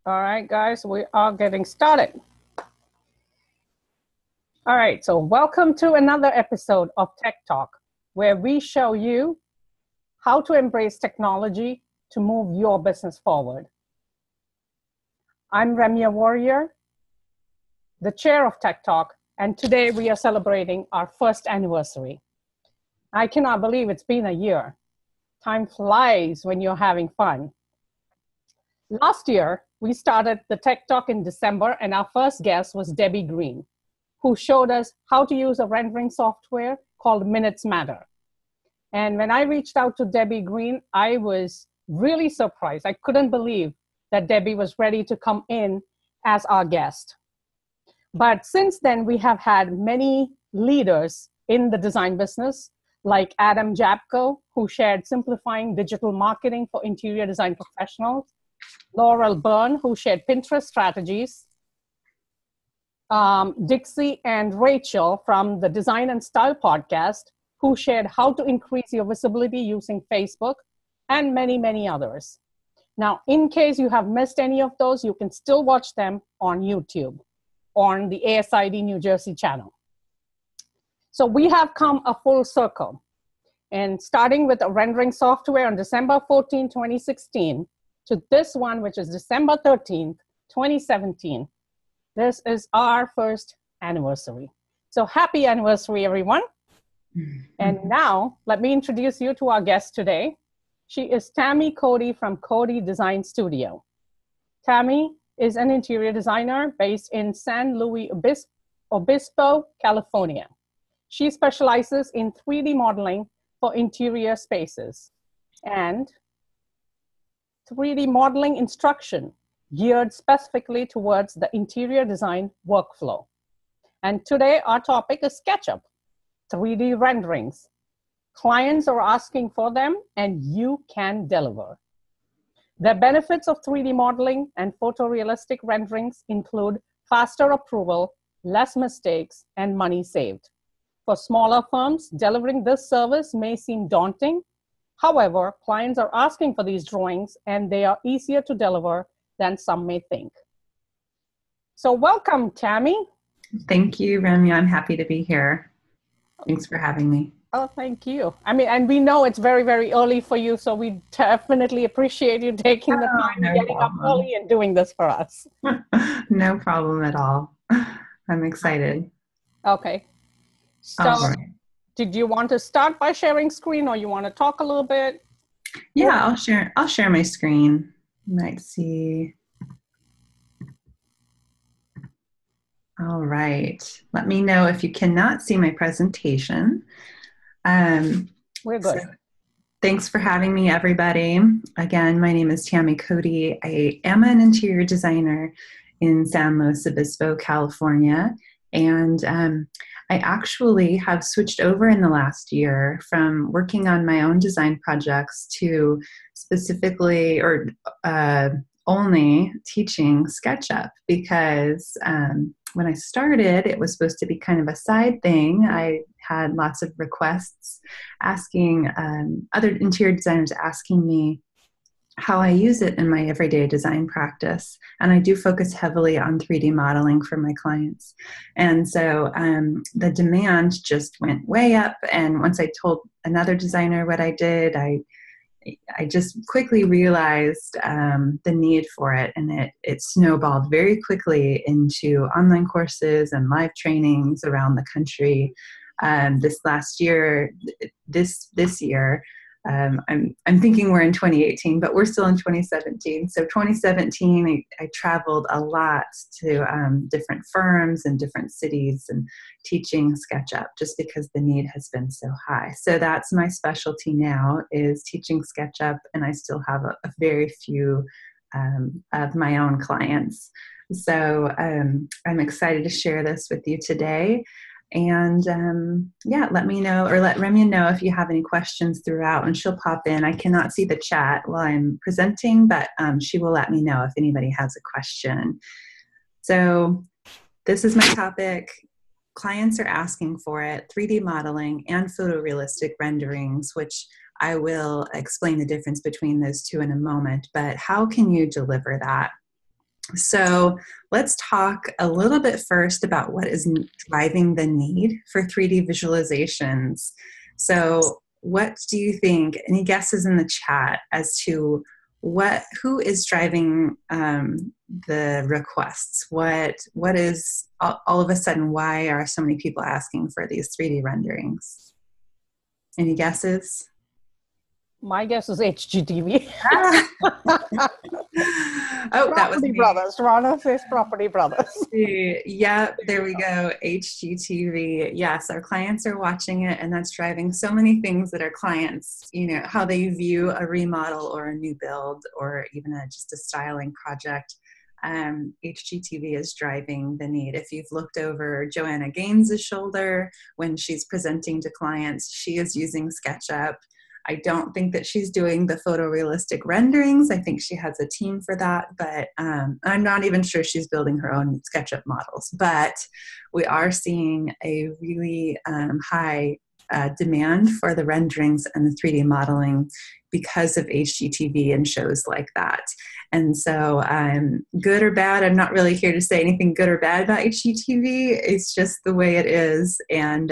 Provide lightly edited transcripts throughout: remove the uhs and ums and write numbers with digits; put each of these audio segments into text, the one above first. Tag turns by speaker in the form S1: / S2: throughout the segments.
S1: All right, guys, we are getting started. All right, so welcome to another episode of Tech Talk, where we show you how to embrace technology to move your business forward. I'm Remya Warrior, the chair of Tech Talk, and today we are celebrating our first anniversary. I cannot believe it's been a year. Time flies when you're having fun. Last year, we started the Tech Talk in December, and our first guest was Debbie Green, who showed us how to use a rendering software called Minutes Matter. And when I reached out to Debbie Green, I was really surprised. I couldn't believe that Debbie was ready to come in as our guest. But since then, we have had many leaders in the design business, like Adam Japko, who shared simplifying digital marketing for interior design professionals, Laurel Byrne, who shared Pinterest strategies, Dixie and Rachel from the Design and Style podcast, who shared how to increase your visibility using Facebook, and many, many others. Now, in case you have missed any of those, you can still watch them on YouTube, on the ASID New Jersey channel. So we have come a full circle. And starting with a rendering software on December 14, 2016, to this one, which is December 13th, 2017. This is our first anniversary. So happy anniversary, everyone. And now, let me introduce you to our guest today. She is Tammy Cody from Cody Design Studio. Tammy is an interior designer based in San Luis Obispo, California. She specializes in 3D modeling for interior spaces and 3D modeling instruction geared specifically towards the interior design workflow. And today our topic is SketchUp, 3D renderings. Clients are asking for them and you can deliver. The benefits of 3D modeling and photorealistic renderings include faster approval, less mistakes, and money saved. For smaller firms, delivering this service may seem daunting. However, clients are asking for these drawings and they are easier to deliver than some may think. So welcome, Tammy.
S2: Thank you, Remya. I'm happy to be here. Thanks for having me.
S1: Oh, thank you. I mean, and we know it's very, very early for you, so we definitely appreciate you taking the time and getting up early and doing this for us.
S2: No problem at all. I'm excited.
S1: Okay. So did you want to start by sharing screen or you want to talk a little bit?
S2: Yeah, I'll share my screen. You might see. All right. Let me know if you cannot see my presentation.
S1: We're good.
S2: So thanks for having me, everybody. Again, my name is Tammy Cody. I am an interior designer in San Luis Obispo, California. And I actually have switched over in the last year from working on my own design projects to specifically or only teaching SketchUp because when I started, it was supposed to be kind of a side thing. I had lots of requests asking other interior designers asking me how I use it in my everyday design practice. And I do focus heavily on 3D modeling for my clients. And so the demand just went way up. And once I told another designer what I did, I just quickly realized the need for it. And it snowballed very quickly into online courses and live trainings around the country. This year, I'm thinking we're in 2018, but we're still in 2017. So 2017, I traveled a lot to different firms and different cities and teaching SketchUp just because the need has been so high. So that's my specialty now is teaching SketchUp, and I still have a very few of my own clients. So I'm excited to share this with you today. And let me know or let Remya know if you have any questions throughout, and she'll pop in. I cannot see the chat while I'm presenting, but she will let me know if anybody has a question. So this is my topic. Clients are asking for it, 3D modeling and photorealistic renderings, which I will explain the difference between those two in a moment. But how can you deliver that? So let's talk a little bit first about what is driving the need for 3D visualizations. So what do you think? Any guesses in the chat as to who is driving the requests? What is all of a sudden, why are so many people asking for these 3D renderings? Any guesses?
S1: My guess is HGTV.
S2: Oh, that was
S1: Property
S2: me.
S1: Brothers. Rana says Property Brothers.
S2: Yeah, there we go. HGTV. Yes, our clients are watching it, and that's driving so many things that our clients, how they view a remodel or a new build or even just a styling project. HGTV is driving the need. If you've looked over Joanna Gaines's shoulder when she's presenting to clients, she is using SketchUp. I don't think that she's doing the photorealistic renderings. I think she has a team for that, but I'm not even sure she's building her own SketchUp models. But we are seeing a really high demand for the renderings and the 3D modeling because of HGTV and shows like that. And so good or bad, I'm not really here to say anything good or bad about HGTV. It's just the way it is. And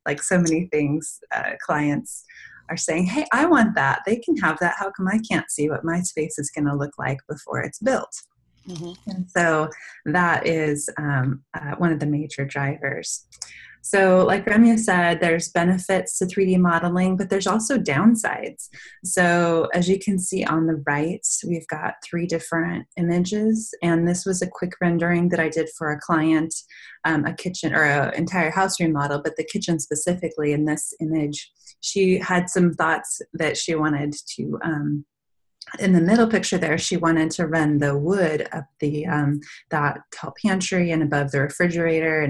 S2: like so many things, clients are saying, hey, I want that. They can have that. How come I can't see what my space is going to look like before it's built? Mm-hmm. And so that is one of the major drivers. So like Remya said, there's benefits to 3D modeling, but there's also downsides. So as you can see on the right, we've got 3 different images. And this was a quick rendering that I did for a client, a kitchen or an entire house remodel, but the kitchen specifically in this image, she had some thoughts that she wanted to in the middle picture there, she wanted to run the wood up the that tall pantry and above the refrigerator,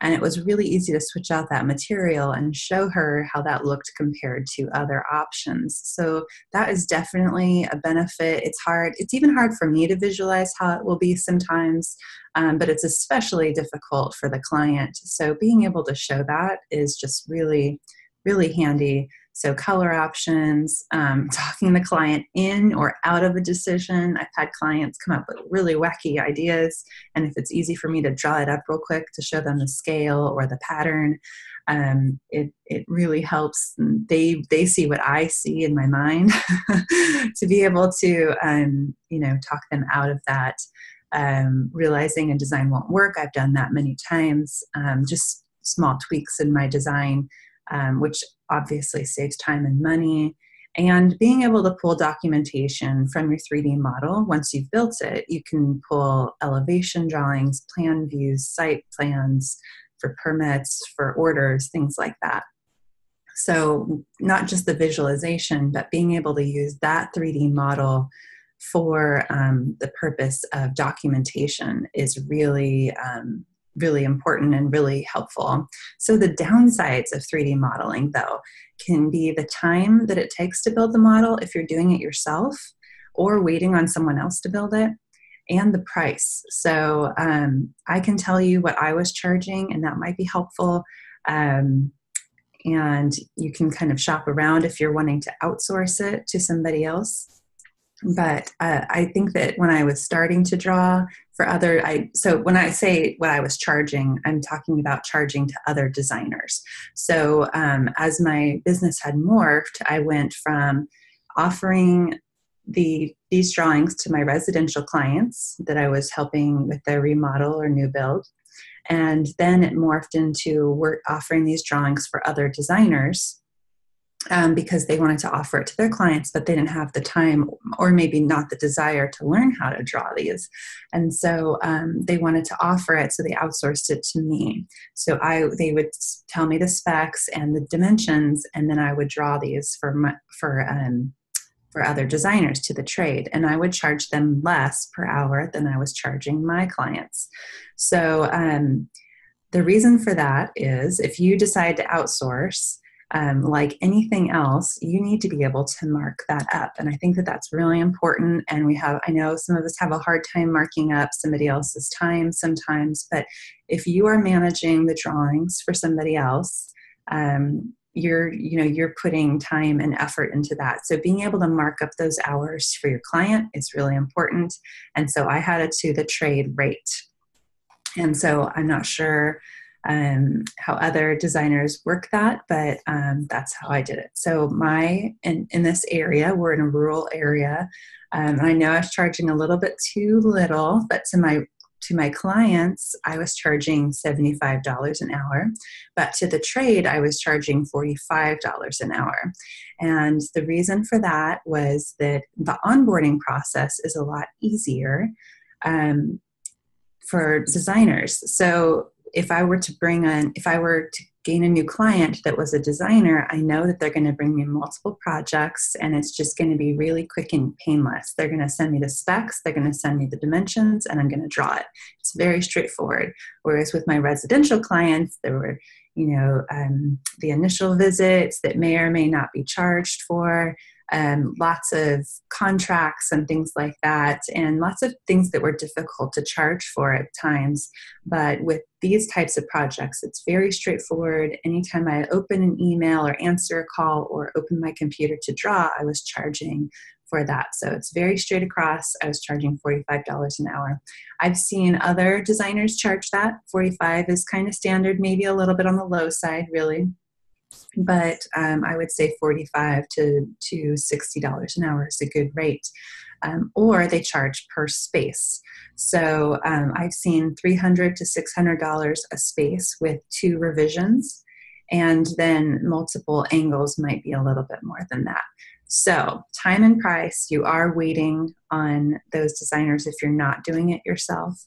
S2: and it was really easy to switch out that material and show her how that looked compared to other options. So that is definitely a benefit. It's hard. It's even hard for me to visualize how it will be sometimes, but it's especially difficult for the client. So being able to show that is just really, really handy. So color options, talking the client in or out of a decision. I've had clients come up with really wacky ideas, and if it's easy for me to draw it up real quick to show them the scale or the pattern, it really helps. They see what I see in my mind to be able to talk them out of that. Realizing a design won't work. I've done that many times. Just small tweaks in my design, which obviously saves time and money. And being able to pull documentation from your 3D model, once you've built it, you can pull elevation drawings, plan views, site plans for permits, for orders, things like that. So not just the visualization, but being able to use that 3D model for the purpose of documentation is really really important and really helpful. So the downsides of 3D modeling, though, can be the time that it takes to build the model if you're doing it yourself or waiting on someone else to build it, and the price. So I can tell you what I was charging, and that might be helpful. And you can kind of shop around if you're wanting to outsource it to somebody else. But I think that when I was starting to draw for so when I say what I was charging, I'm talking about charging to other designers. So as my business had morphed, I went from offering these drawings to my residential clients that I was helping with their remodel or new build. And then it morphed into offering these drawings for other designers. Because they wanted to offer it to their clients, but they didn't have the time or maybe not the desire to learn how to draw these. And so they wanted to offer it, so they outsourced it to me. So they would tell me the specs and the dimensions, and then I would draw these for other designers to the trade. And I would charge them less per hour than I was charging my clients. So the reason for that is if you decide to outsource, like anything else, you need to be able to mark that up. And I think that that's really important. And I know some of us have a hard time marking up somebody else's time sometimes, but if you are managing the drawings for somebody else, you're putting time and effort into that. So being able to mark up those hours for your client is really important. And so I had it to the trade rate. And so I'm not sure how other designers work that, but that's how I did it. So in this area, we're in a rural area. And I know I was charging a little bit too little, but to my clients, I was charging $75 an hour, but to the trade, I was charging $45 an hour. And the reason for that was that the onboarding process is a lot easier for designers. So if I were to gain a new client that was a designer, I know that they're going to bring me multiple projects and it's just going to be really quick and painless. They're going to send me the specs, they're going to send me the dimensions, and I'm going to draw it. It's very straightforward. Whereas with my residential clients, there were, the initial visits that may or may not be charged for, lots of contracts and things like that, and lots of things that were difficult to charge for at times. But with these types of projects, it's very straightforward. Anytime I open an email or answer a call or open my computer to draw, I was charging for that. So it's very straight across. I was charging $45 an hour. I've seen other designers charge that. 45 is kind of standard, maybe a little bit on the low side, really. But I would say $45 to $60 an hour is a good rate. Or they charge per space. So I've seen $300 to $600 a space with 2 revisions, and then multiple angles might be a little bit more than that. So time and price, you are waiting on those designers if you're not doing it yourself.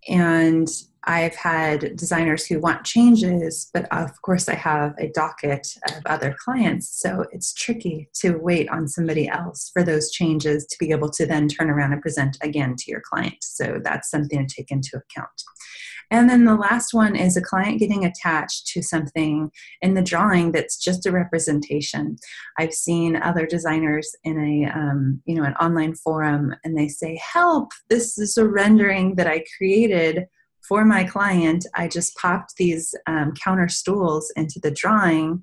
S2: And I've had designers who want changes, but of course I have a docket of other clients. So it's tricky to wait on somebody else for those changes to be able to then turn around and present again to your client. So that's something to take into account. And then the last one is a client getting attached to something in the drawing that's just a representation. I've seen other designers in an online forum, and they say, help, this is a rendering that I created for my client. I just popped these counter stools into the drawing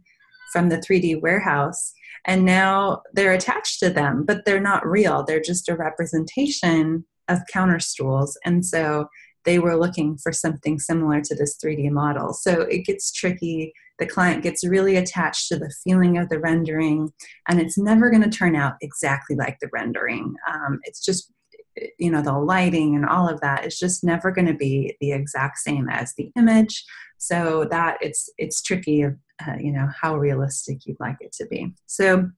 S2: from the 3D warehouse, and now they're attached to them, but they're not real. They're just a representation of counter stools. And so they were looking for something similar to this 3D model. So it gets tricky. The client gets really attached to the feeling of the rendering, and it's never going to turn out exactly like the rendering. It's just, the lighting and all of that is just never going to be the exact same as the image. So that it's tricky of, how realistic you'd like it to be. So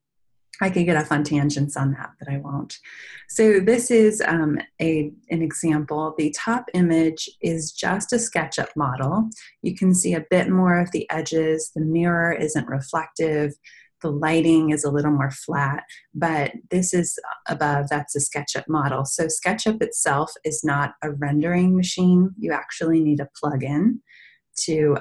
S2: I could get off on tangents on that, but I won't. So this is an example. The top image is just a SketchUp model. You can see a bit more of the edges. The mirror isn't reflective. The lighting is a little more flat, but this is above, that's a SketchUp model. So SketchUp itself is not a rendering machine. You actually need a plugin to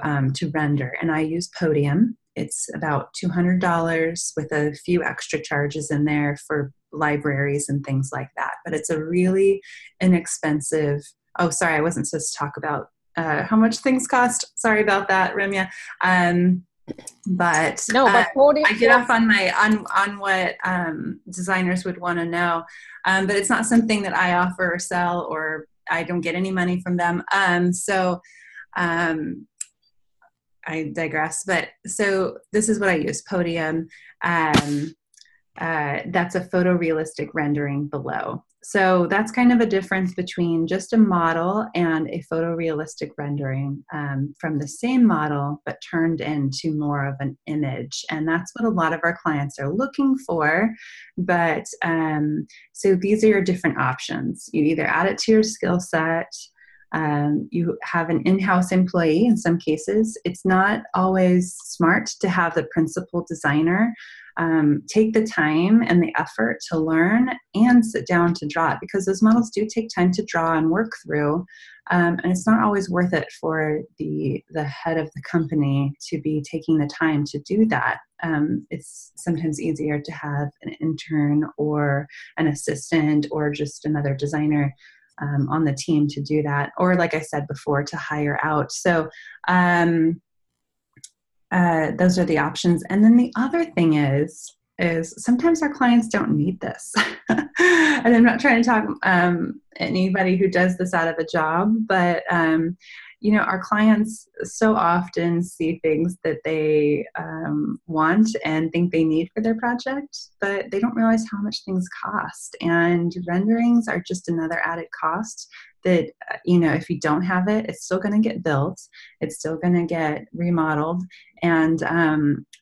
S2: render, and I use Podium. It's about $200 with a few extra charges in there for libraries and things like that. But it's a really inexpensive, oh, sorry, I wasn't supposed to talk about how much things cost. Sorry about that, Remya. But I get off on on what designers would want to know. But it's not something that I offer or sell, or I don't get any money from them. I digress, but so this is what I use, Podium. That's a photorealistic rendering below. So that's kind of a difference between just a model and a photorealistic rendering from the same model, but turned into more of an image. And that's what a lot of our clients are looking for. But so these are your different options. You either add it to your skill set. You have an in-house employee in some cases. It's not always smart to have the principal designer take the time and the effort to learn and sit down to draw it, because those models do take time to draw and work through. And it's not always worth it for the head of the company to be taking the time to do that. It's sometimes easier to have an intern or an assistant or just another designer on the team to do that, or like I said before, to hire out. So those are the options. And then the other thing is sometimes our clients don't need this. And I'm not trying to talk anybody who does this out of a job, but our clients so often see things that they want and think they need for their project, but they don't realize how much things cost. And renderings are just another added cost that, if you don't have it, it's still going to get built. It's still going to get remodeled. And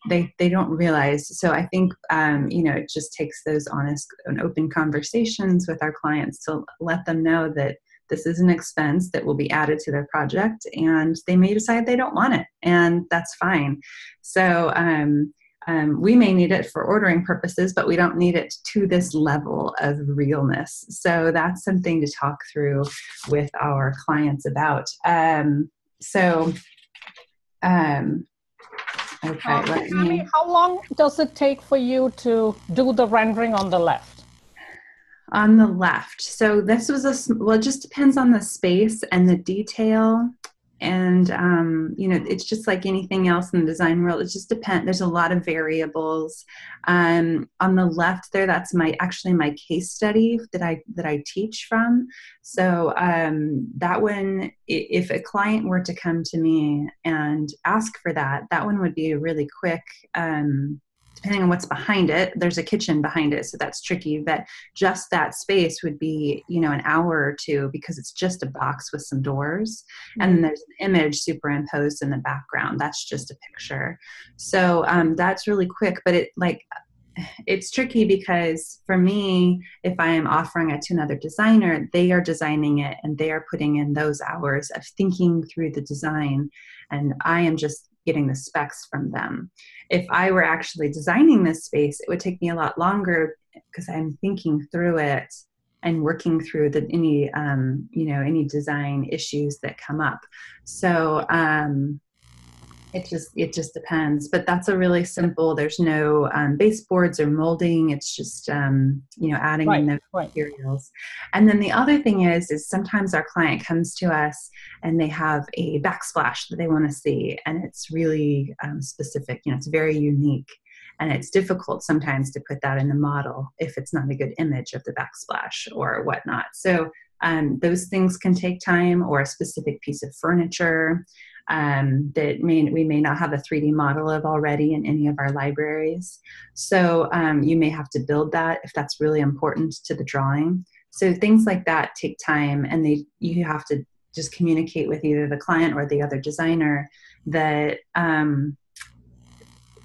S2: they don't realize. So I think, it just takes those honest and open conversations with our clients to let them know that this is an expense that will be added to their project, and they may decide they don't want it, and that's fine. So we may need it for ordering purposes, but we don't need it to this level of realness. So that's something to talk through with our clients about. Okay.
S1: Tammy, how long does it take for you to do the rendering on the left?
S2: On the left. So this was it just depends on the space and the detail. And, it's just like anything else in the design world. It just depends. There's a lot of variables. On the left there, that's my case study that I teach from. So that one, if a client were to come to me and ask for that one would be a really quick, depending on what's behind it. There's a kitchen behind it, so that's tricky, but just that space would be, an hour or two, because it's just a box with some doors. Mm-hmm. And then there's an image superimposed in the background. That's just a picture. So that's really quick, but it's tricky because for me, if I am offering it to another designer, they are designing it and they are putting in those hours of thinking through the design, and I am just getting the specs from them. If I were actually designing this space, it would take me a lot longer because I'm thinking through it and working through any design issues that come up. So it just depends, but that's a really simple, there's no baseboards or molding. It's just, adding in those materials. And then the other thing is sometimes our client comes to us and they have a backsplash that they want to see. And it's really specific, it's very unique. And it's difficult sometimes to put that in the model if it's not a good image of the backsplash or whatnot. So those things can take time, or a specific piece of furniture that we may not have a 3D model of already in any of our libraries. So you may have to build that if that's really important to the drawing. So things like that take time, and you have to just communicate with either the client or the other designer that,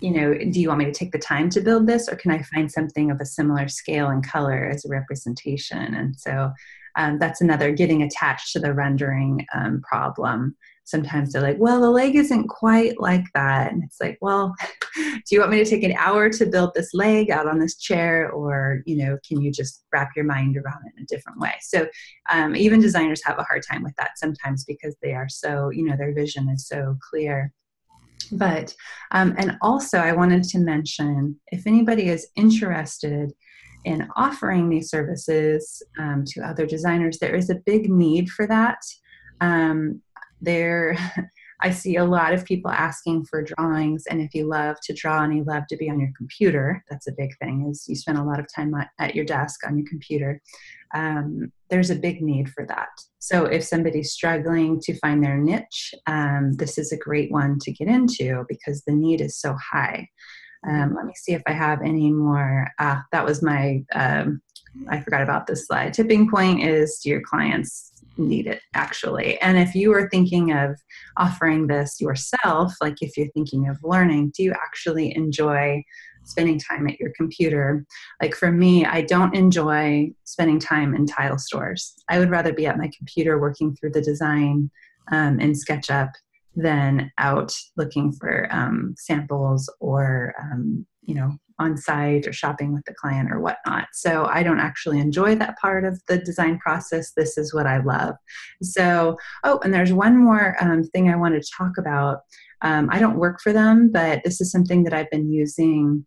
S2: do you want me to take the time to build this, or can I find something of a similar scale and color as a representation? And so that's another getting attached to the rendering problem. Sometimes they're like, well, the leg isn't quite like that. And it's like, well, do you want me to take an hour to build this leg out on this chair? Or, can you just wrap your mind around it in a different way? So even designers have a hard time with that sometimes because they are so, their vision is so clear. But, and also I wanted to mention, if anybody is interested in offering these services to other designers, there is a big need for that. I see a lot of people asking for drawings, and if you love to draw and you love to be on your computer, that's a big thing, is you spend a lot of time at your desk on your computer. There's a big need for that. So if somebody's struggling to find their niche, this is a great one to get into because the need is so high. Let me see if I have any more. That was my, I forgot about this slide. Tipping point is, do your clients need it actually? And if you are thinking of offering this yourself, like if you're thinking of learning, do you actually enjoy spending time at your computer? Like for me, I don't enjoy spending time in tile stores. I would rather be at my computer working through the design in SketchUp than out looking for samples or, on site or shopping with the client or whatnot. So I don't actually enjoy that part of the design process. This is what I love. So, and there's one more thing I wanted to talk about. I don't work for them, but this is something that I've been using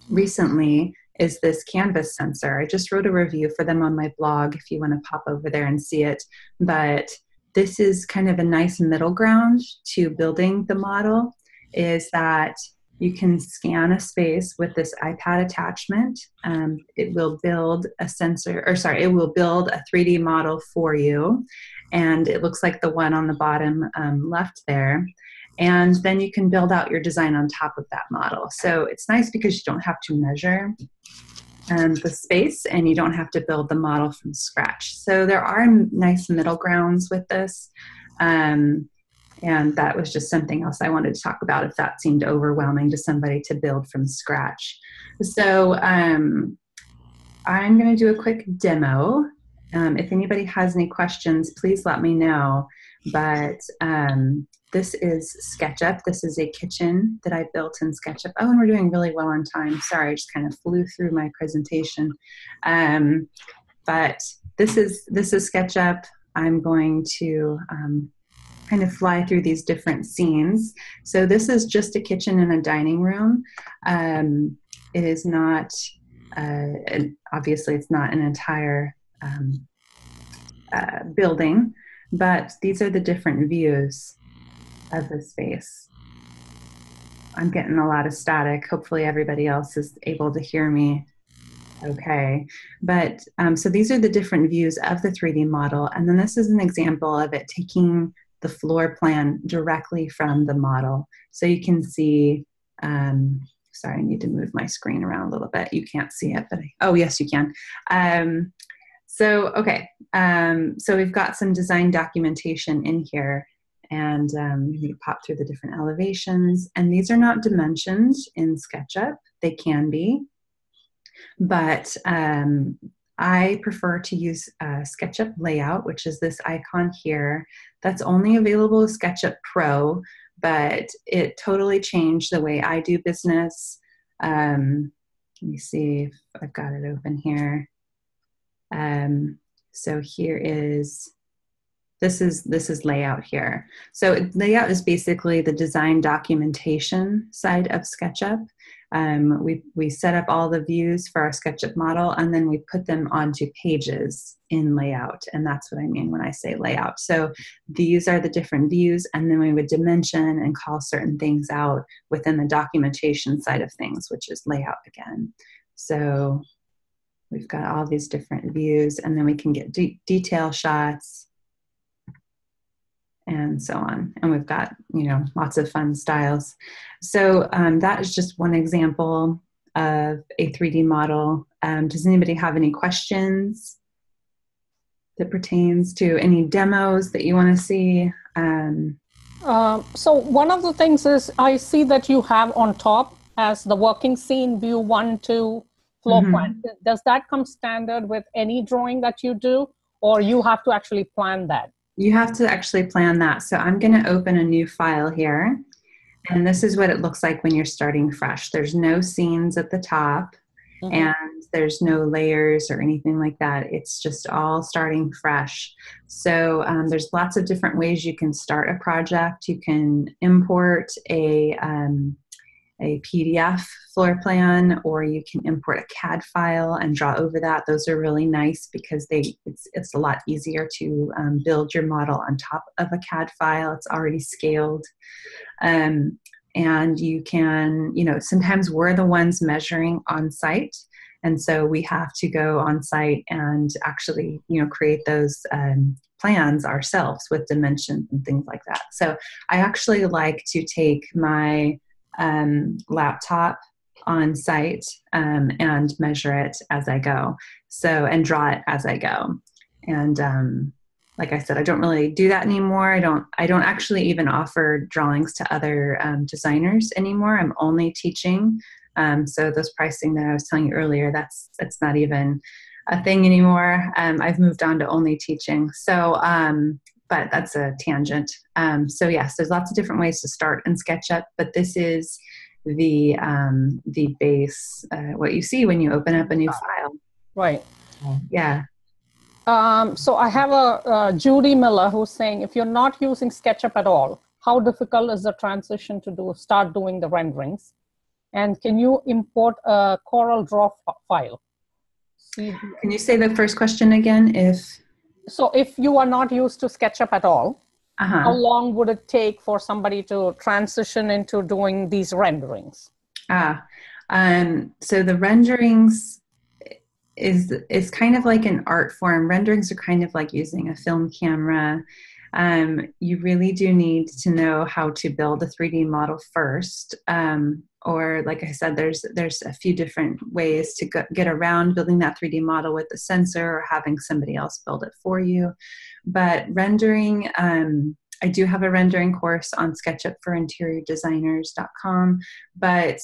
S2: recently, is this canvas sensor. I just wrote a review for them on my blog if you want to pop over there and see it. But this is kind of a nice middle ground to building the model. is that you can scan a space with this iPad attachment. It will build it will build a 3D model for you. And it looks like the one on the bottom left there. And then you can build out your design on top of that model. So it's nice because you don't have to measure the space, and you don't have to build the model from scratch. So there are nice middle grounds with this. And that was just something else I wanted to talk about if that seemed overwhelming to somebody to build from scratch. So I'm going to do a quick demo. If anybody has any questions, please let me know. But this is SketchUp. This is a kitchen that I built in SketchUp. Oh, and we're doing really well on time. Sorry, I just kind of flew through my presentation. But this is SketchUp. I'm going to kind of fly through these different scenes. So this is just a kitchen and a dining room. It is not, obviously it's not an entire building, but these are the different views of the space. I'm getting a lot of static. Hopefully everybody else is able to hear me okay. But so these are the different views of the 3D model. And then this is an example of it taking the floor plan directly from the model. So you can see, sorry, I need to move my screen around a little bit. You can't see it, but oh yes, you can. So we've got some design documentation in here, and you pop through the different elevations, and these are not dimensioned in SketchUp. They can be, but I prefer to use SketchUp Layout, which is this icon here. That's only available with SketchUp Pro, but it totally changed the way I do business. Let me see if I've got it open here. So here is, this is Layout here. So Layout is basically the design documentation side of SketchUp. We set up all the views for our SketchUp model, and then we put them onto pages in Layout, and that's what I mean when I say Layout. So these are the different views, and then we would dimension and call certain things out within the documentation side of things, which is Layout again. So we've got all these different views, and then we can get detail shots and so on. And we've got, lots of fun styles. So that is just one example of a 3D model. Does anybody have any questions that pertains to any demos that you want to see?
S1: So one of the things is I see that you have on top as the working scene view 1, 2, floor plan. Does that come standard with any drawing that you do, or you have to actually plan that?
S2: You have to actually plan that. So I'm going to open a new file here, and this is what it looks like when you're starting fresh. There's no scenes at the top, and there's no layers or anything like that. It's just all starting fresh. So there's lots of different ways you can start a project. You can import a PDF floor plan, or you can import a CAD file and draw over that. Those are really nice because it's a lot easier to build your model on top of a CAD file. It's already scaled. And you can, sometimes we're the ones measuring on site. And so we have to go on site and actually, create those plans ourselves with dimensions and things like that. So I actually like to take my laptop on site and measure it as I go. So, and draw it as I go. And like I said, I don't really do that anymore. I don't actually even offer drawings to other designers anymore. I'm only teaching. So those pricing that I was telling you earlier, that's not even a thing anymore. I've moved on to only teaching. So, but that's a tangent. So yes, there's lots of different ways to start in SketchUp, but this is the base, what you see when you open up a new file.
S1: Right.
S2: Yeah.
S1: So I have a Judy Miller who's saying, if you're not using SketchUp at all, how difficult is the transition to start doing the renderings? And can you import a Corel Draw file?
S2: Can you say the first question again? So
S1: if you are not used to SketchUp at all, how
S2: Uh-huh.
S1: long would it take for somebody to transition into doing these renderings?
S2: Ah, so the renderings is kind of like an art form. Renderings are kind of like using a film camera. You really do need to know how to build a 3D model first. Or like I said, there's a few different ways to get around building that 3D model with the sensor or having somebody else build it for you. But rendering, I do have a rendering course on sketchupforinteriordesigners.com, but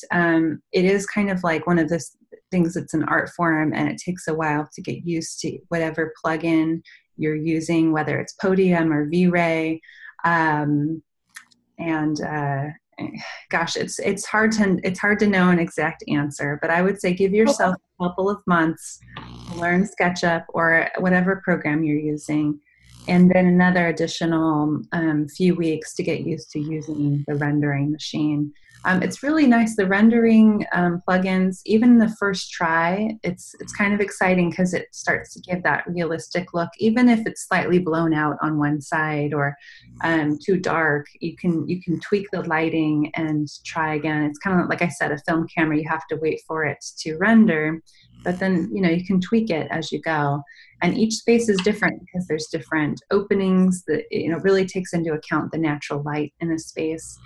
S2: it is kind of like one of those things that's an art form, and it takes a while to get used to whatever plugin you're using, whether it's Podium or V-Ray. Gosh, it's hard to know an exact answer, but I would say give yourself a couple of months to learn SketchUp or whatever program you're using, and then another additional few weeks to get used to using the rendering machine. It's really nice. The rendering plugins, even the first try, it's kind of exciting because it starts to give that realistic look. Even if it's slightly blown out on one side or too dark, you can tweak the lighting and try again. It's kind of like I said, a film camera. You have to wait for it to render, but then you can tweak it as you go. And each space is different because there's different openings that really takes into account the natural light in a space.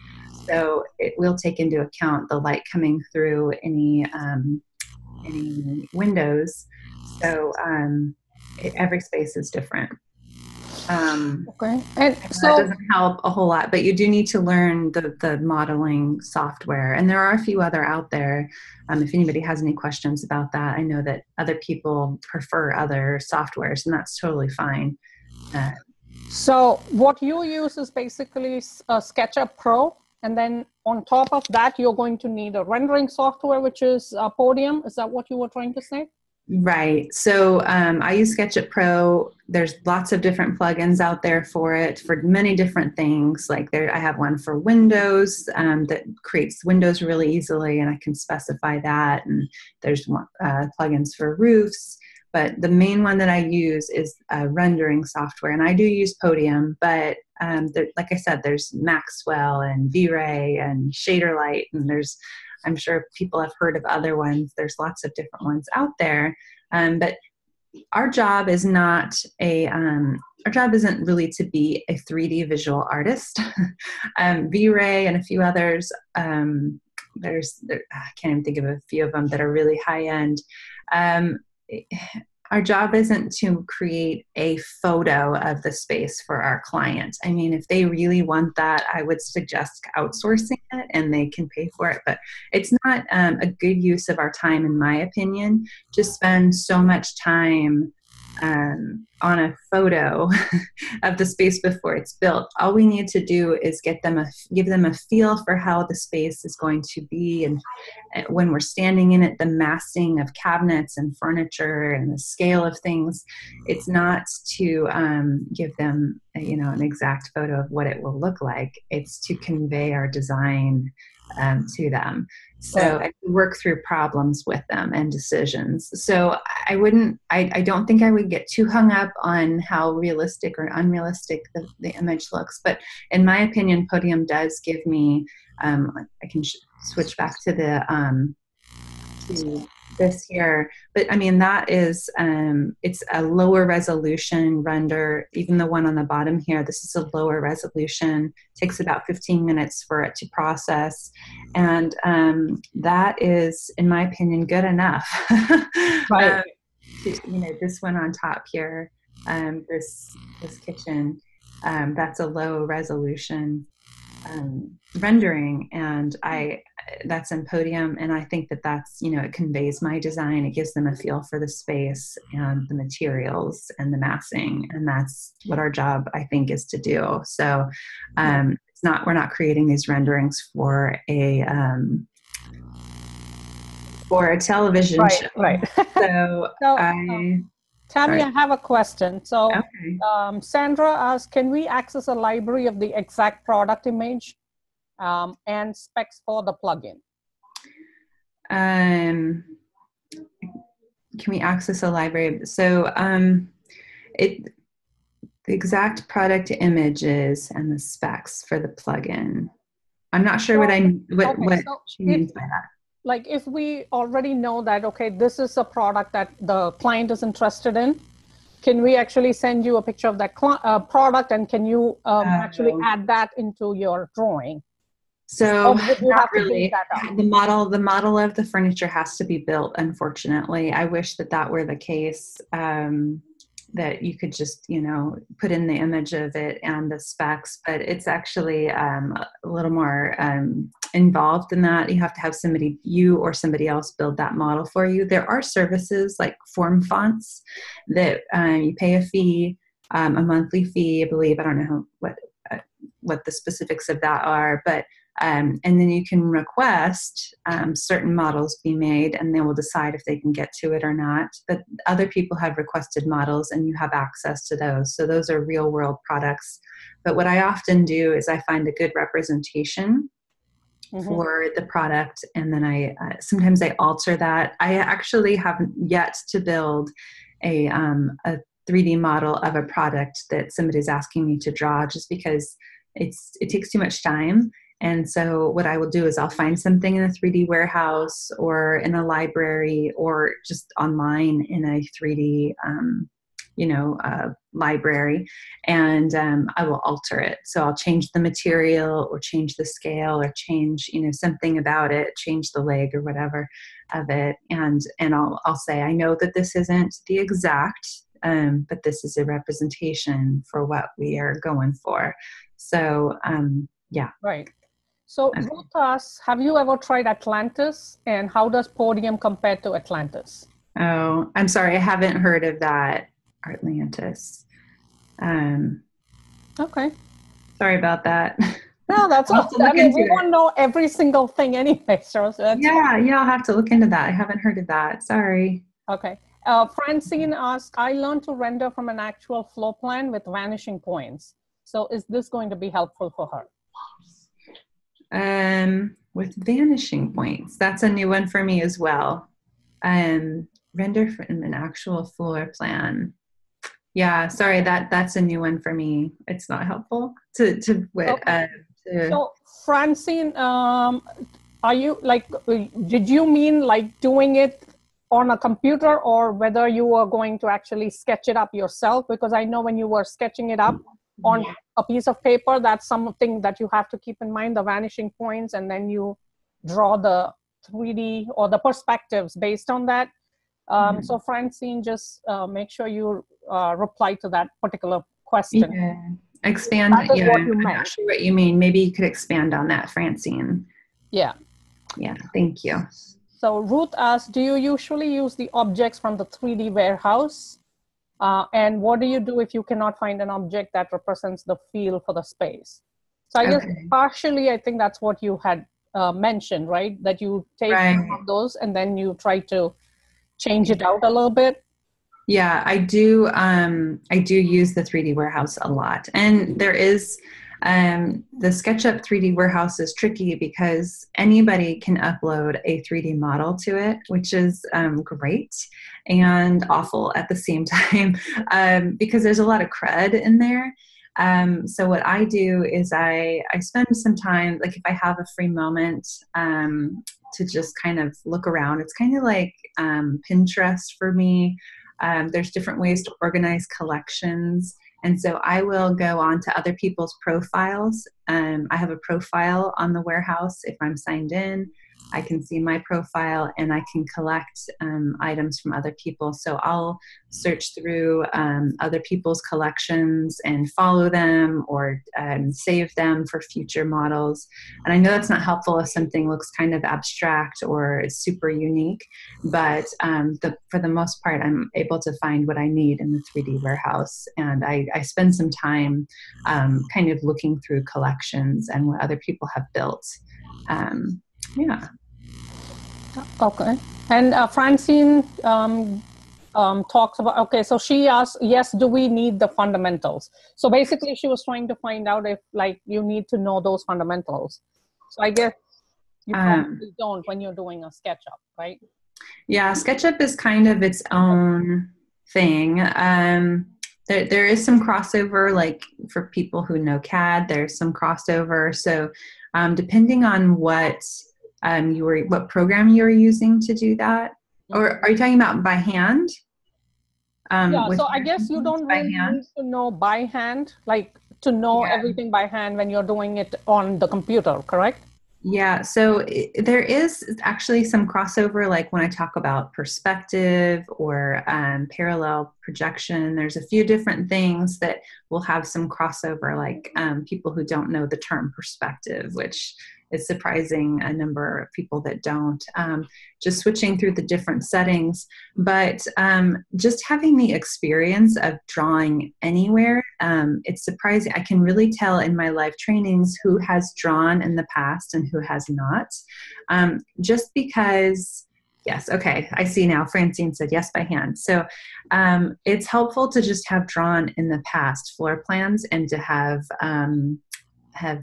S2: So it will take into account the light coming through any windows. So every space is different.
S1: Okay, and so
S2: that doesn't help a whole lot, but you do need to learn the modeling software. And there are a few other out there. If anybody has any questions about that, I know that other people prefer other softwares, and that's totally fine.
S1: So what you use is basically SketchUp Pro, and then on top of that, you're going to need a rendering software, which is Podium. Is that what you were trying to say?
S2: Right. So I use SketchUp Pro. There's lots of different plugins out there for it for many different things. Like I have one for Windows that creates windows really easily, and I can specify that. And there's plugins for roofs. But the main one that I use is rendering software, and I do use Podium. But like I said, there's Maxwell and V-Ray and Shaderlight, and I'm sure people have heard of other ones. There's lots of different ones out there, but our job is not our job isn't really to be a 3D visual artist. V-Ray and a few others. I can't even think of a few of them that are really high end. Our job isn't to create a photo of the space for our client. I mean, if they really want that, I would suggest outsourcing it, and they can pay for it. But it's not a good use of our time, in my opinion, to spend so much time on a photo of the space before it's built. All we need to do is give them a feel for how the space is going to be, and when we're standing in it, the massing of cabinets and furniture and the scale of things. It's not to give them an exact photo of what it will look like. It's to convey our design to them. So I work through problems with them and decisions. So I don't think I would get too hung up on how realistic or unrealistic the image looks. But in my opinion, Podium does give me, I can switch back to to this here. But I mean, that is, it's a lower resolution render. Even the one on the bottom here, this is a lower resolution. It takes about 15 minutes for it to process. And that is, in my opinion, good enough.
S1: Right.
S2: This one on top here, this kitchen, that's a low resolution rendering, and that's in Podium, and I think that's it conveys my design. It gives them a feel for the space and the materials and the massing, and that's what our job, I think, is to do. So we're not creating these renderings for a television show.
S1: Right.
S2: So
S1: Tammy, I have a question. So
S2: okay.
S1: Sandra asked, can we access a library of the exact product image and specs for the plugin?
S2: Can we access a library? So The exact product images and the specs for the plugin. I'm not sure what she means by that.
S1: Like if we already know that, okay, this is a product that the client is interested in, can we actually send you a picture of that product, and can you actually add that into your drawing?
S2: So not really. The model of the furniture has to be built, unfortunately. I wish that were the case, that you could just, put in the image of it and the specs, but it's actually a little more involved than that. You have to have you or somebody else build that model for you. There are services like Form Fonts that you pay a fee, a monthly fee, I believe. I don't know what the specifics of that are, but and then you can request certain models be made, and they will decide if they can get to it or not. But other people have requested models, and you have access to those. So those are real world products. But what I often do is I find a good representation for the product, and then I sometimes I alter that. I actually haven't yet to build a 3D model of a product that somebody's asking me to draw, just because it takes too much time. And so what I will do is I'll find something in a 3D warehouse or in a library or just online in a 3D, library, and I will alter it. So I'll change the material or change the scale or change, something about it, change the leg or whatever of it. And I'll say, I know that this isn't the exact, but this is a representation for what we are going for. So, yeah.
S1: Right. So Ruth asks, have you ever tried Atlantis, and how does Podium compare to Atlantis?
S2: Oh, I'm sorry. I haven't heard of that. Atlantis.
S1: Okay.
S2: Sorry about that.
S1: No, that's awesome. I mean, we don't know every single thing anyway. So that's
S2: I'll have to look into that. I haven't heard of that. Sorry.
S1: Okay. Francine asks, I learned to render from an actual floor plan with vanishing points. So is this going to be helpful for her?
S2: With vanishing points. That's a new one for me as well. Render from an actual floor plan. Yeah, sorry, that's a new one for me. It's not helpful to
S1: So Francine, are you did you mean like doing it on a computer, or whether you are going to actually sketch it up yourself? Because I know when you were sketching it up on a piece of paper, that's something that you have to keep in mind, the vanishing points, and then you draw the 3D or the perspectives based on that. So Francine, just make sure you reply to that particular question.
S2: Yeah. Expand.
S1: That is what you
S2: I'm
S1: meant.
S2: not sure what you mean. Maybe you could expand on that, Francine.
S1: Yeah.
S2: Yeah, thank you.
S1: So Ruth asks, do you usually use the objects from the 3D warehouse? And what do you do if you cannot find an object that represents the feel for the space? So I guess partially, I think that's what you had mentioned, right? That you take some of those and then you try to change it out a little bit.
S2: Yeah, I do use the 3D warehouse a lot. And there is, the SketchUp 3D warehouse is tricky because anybody can upload a 3D model to it, which is great and awful at the same time, because there's a lot of crud in there. So what I do is I spend some time, like if I have a free moment, to just kind of look around. It's kind of like Pinterest for me. There's different ways to organize collections. And so I will go on to other people's profiles. I have a profile on the warehouse. If I'm signed in, I can see my profile and I can collect items from other people. So I'll search through other people's collections and follow them or save them for future models. And I know that's not helpful if something looks kind of abstract or super unique, but for the most part, I'm able to find what I need in the 3D warehouse. And I spend some time kind of looking through collections and what other people have built. Yeah.
S1: Okay. And Francine talks about, okay, so she asks, yes, do we need the fundamentals? So basically she was trying to find out if like you need to know those fundamentals. So I guess you probably don't when you're doing a SketchUp, right?
S2: Yeah, SketchUp is kind of its own thing. There is some crossover, like for people who know CAD, there's some crossover. So depending on what what program you were using to do that, or are you talking about by hand?
S1: Yeah, so I guess you don't really need to know by hand, like to know everything by hand when you're doing it on the computer, correct?
S2: Yeah, so there is actually some crossover, like when I talk about perspective or parallel projection, there's a few different things that will have some crossover, like people who don't know the term perspective, which is surprising a number of people that don't, just switching through the different settings. But just having the experience of drawing anywhere, it's surprising. I can really tell in my live trainings who has drawn in the past and who has not. Just because, yes, okay, I see now. Francine said yes by hand. So it's helpful to just have drawn in the past floor plans and to have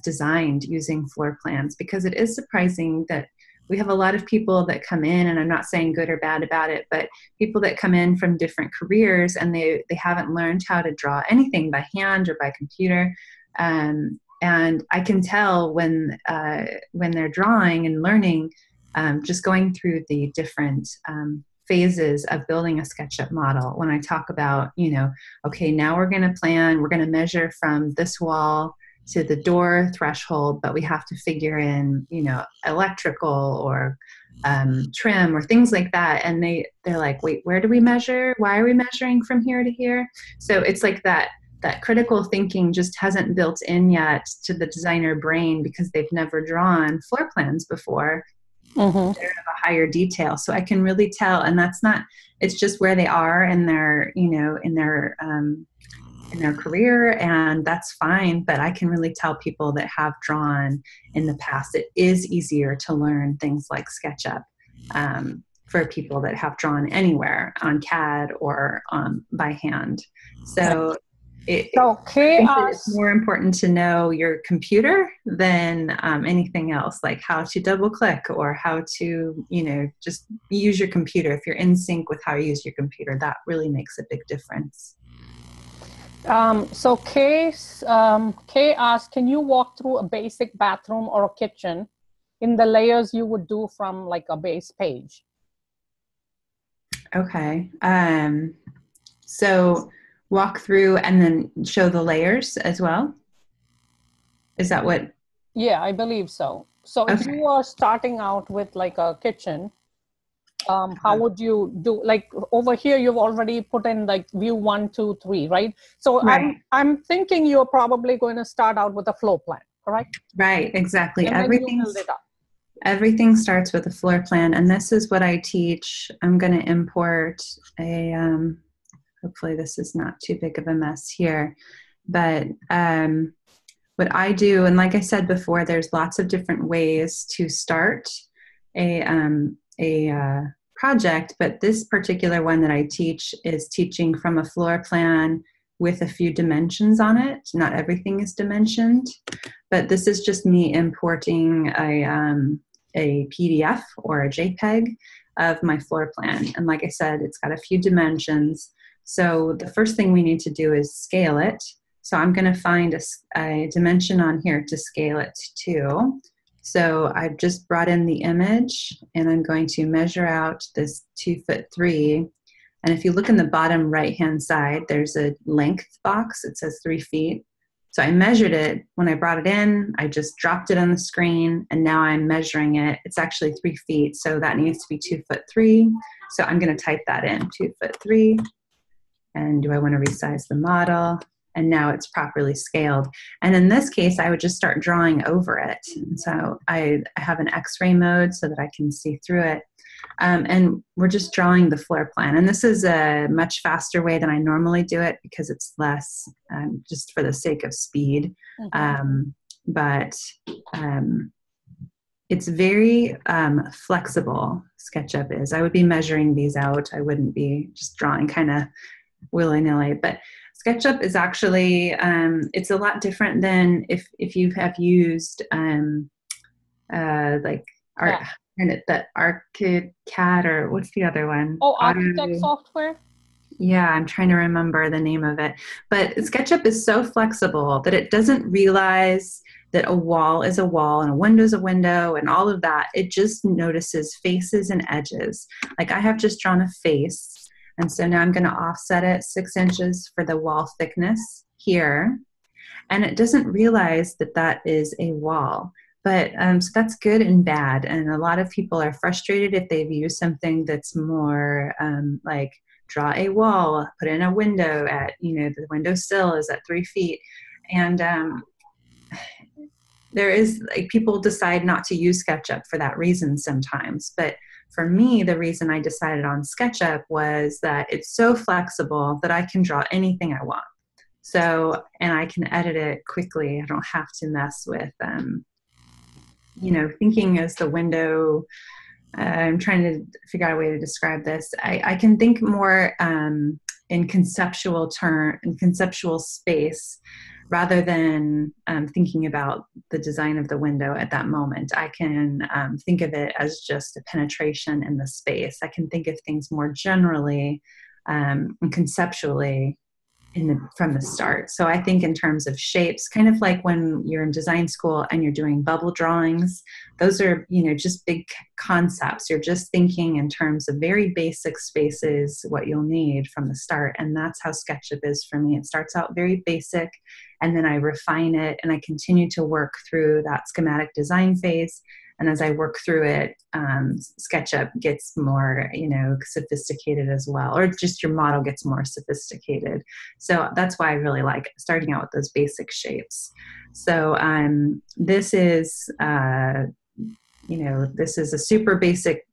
S2: designed using floor plans, because it is surprising that we have a lot of people that come in, and I'm not saying good or bad about it, but people that come in from different careers and they haven't learned how to draw anything by hand or by computer. And I can tell when they're drawing and learning, just going through the different phases of building a SketchUp model. When I talk about, okay, now we're going to plan, we're going to measure from this wall to the door threshold, but we have to figure in, electrical or trim or things like that. And they're like, wait, where do we measure? Why are we measuring from here to here? So it's like that critical thinking just hasn't built in yet to the designer brain, because they've never drawn floor plans before. They're of a higher detail. So I can really tell, and it's just where they are in their, in their career, and that's fine. But I can really tell people that have drawn in the past, it is easier to learn things like SketchUp for people that have drawn anywhere on CAD or by hand. So it's more important to know your computer than anything else, like how to double click or how to, just use your computer. If you're in sync with how you use your computer, that really makes a big difference.
S1: So Kay asked, can you walk through a basic bathroom or a kitchen in the layers you would do from like a base page?
S2: Okay. So walk through and then show the layers as well? Is that what?
S1: Yeah, I believe so. So if you are starting out with like a kitchen, how would you do, like over here you've already put in like view 1, 2, 3, right? So right. I'm thinking you're probably going to start out with a floor plan, correct?
S2: Right, exactly.
S1: And
S2: everything starts with a floor plan, and this is what I teach. I'm going to import a hopefully this is not too big of a mess here, but what I do, and like I said before, there's lots of different ways to start a project, but this particular one that I teach is teaching from a floor plan with a few dimensions on it. Not everything is dimensioned, but this is just me importing a PDF or a JPEG of my floor plan. And like I said, it's got a few dimensions. So the first thing we need to do is scale it. So I'm going to find a dimension on here to scale it to. So I've just brought in the image, and I'm going to measure out this 2'3". And if you look in the bottom right-hand side, there's a length box. It says 3 feet. So I measured it. When I brought it in, I just dropped it on the screen, and now I'm measuring it. It's actually 3 feet, so that needs to be 2'3". So I'm going to type that in, 2'3". And do I want to resize the model? And now it's properly scaled. And in this case, I would just start drawing over it. And so I have an X-ray mode so that I can see through it. And we're just drawing the floor plan. And this is a much faster way than I normally do it, because it's less, just for the sake of speed. But it's very flexible, SketchUp is. I would be measuring these out. I wouldn't be just drawing kind of willy-nilly. But SketchUp is actually, it's a lot different than if you have used like the ArchiCAD, or what's the other one?
S1: Oh, Architect software?
S2: Yeah, I'm trying to remember the name of it. But SketchUp is so flexible that it doesn't realize that a wall is a wall and a window is a window and all of that. It just notices faces and edges. Like I have just drawn a face, and so now I'm going to offset it 6 inches for the wall thickness here. And it doesn't realize that that is a wall. But so that's good and bad. And a lot of people are frustrated if they've used something that's more like draw a wall, put in a window at, the windowsill is at 3 feet. And there is, like, people decide not to use SketchUp for that reason sometimes. But for me, the reason I decided on SketchUp was that it's so flexible that I can draw anything I want. So, and I can edit it quickly. I don't have to mess with, thinking as the window. I'm trying to figure out a way to describe this. I can think more in conceptual space rather than thinking about the design of the window at that moment. I can think of it as just a penetration in the space. I can think of things more generally and conceptually from the start. So I think in terms of shapes, kind of like when you're in design school and you're doing bubble drawings, those are, just big concepts. You're just thinking in terms of very basic spaces, what you'll need from the start. And that's how SketchUp is for me. It starts out very basic, and then I refine it, and I continue to work through that schematic design phase. And as I work through it, SketchUp gets more, sophisticated as well, or just your model gets more sophisticated. So that's why I really like starting out with those basic shapes. So this is, this is a super basic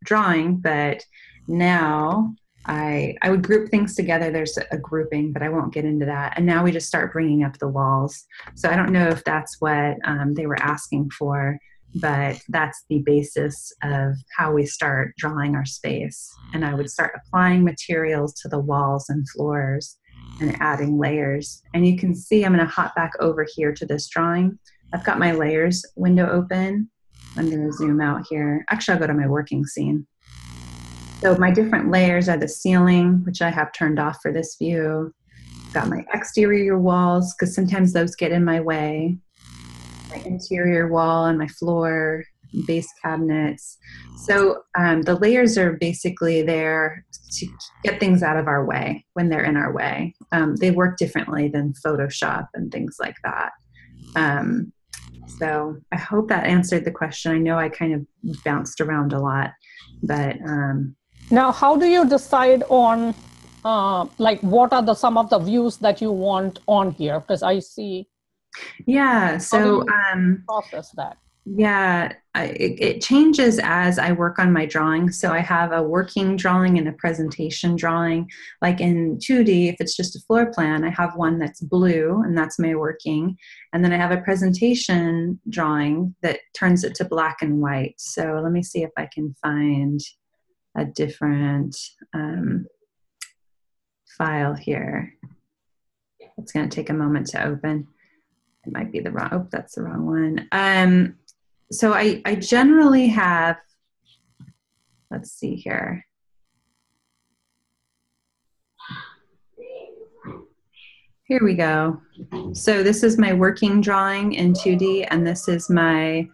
S2: drawing, but now I would group things together. There's a grouping, but I won't get into that. And now we just start bringing up the walls. So I don't know if that's what they were asking for, but that's the basis of how we start drawing our space. And I would start applying materials to the walls and floors and adding layers. And you can see I'm going to hop back over here to this drawing. I've got my layers window open. I'm going to zoom out here. Actually, I'll go to my working scene. So my different layers are the ceiling, which I have turned off for this view. I've got my exterior walls, because sometimes those get in my way. My interior wall and my floor, base cabinets. So the layers are basically there to get things out of our way when they're in our way. They work differently than Photoshop and things like that. So I hope that answered the question. I know I kind of bounced around a lot, but...
S1: Now, how do you decide on, what are some of the views that you want on here? Because I see...
S2: Yeah, so
S1: process that.
S2: Yeah, it changes as I work on my drawing. So I have a working drawing and a presentation drawing. Like in 2D, if it's just a floor plan, I have one that's blue, and that's my working. And then I have a presentation drawing that turns it to black and white. So let me see if I can find a different file here. It's going to take a moment to open. It might be the wrong, oh, that's the wrong one. So I generally have, let's see here. Here we go. So this is my working drawing in 2D, and this is my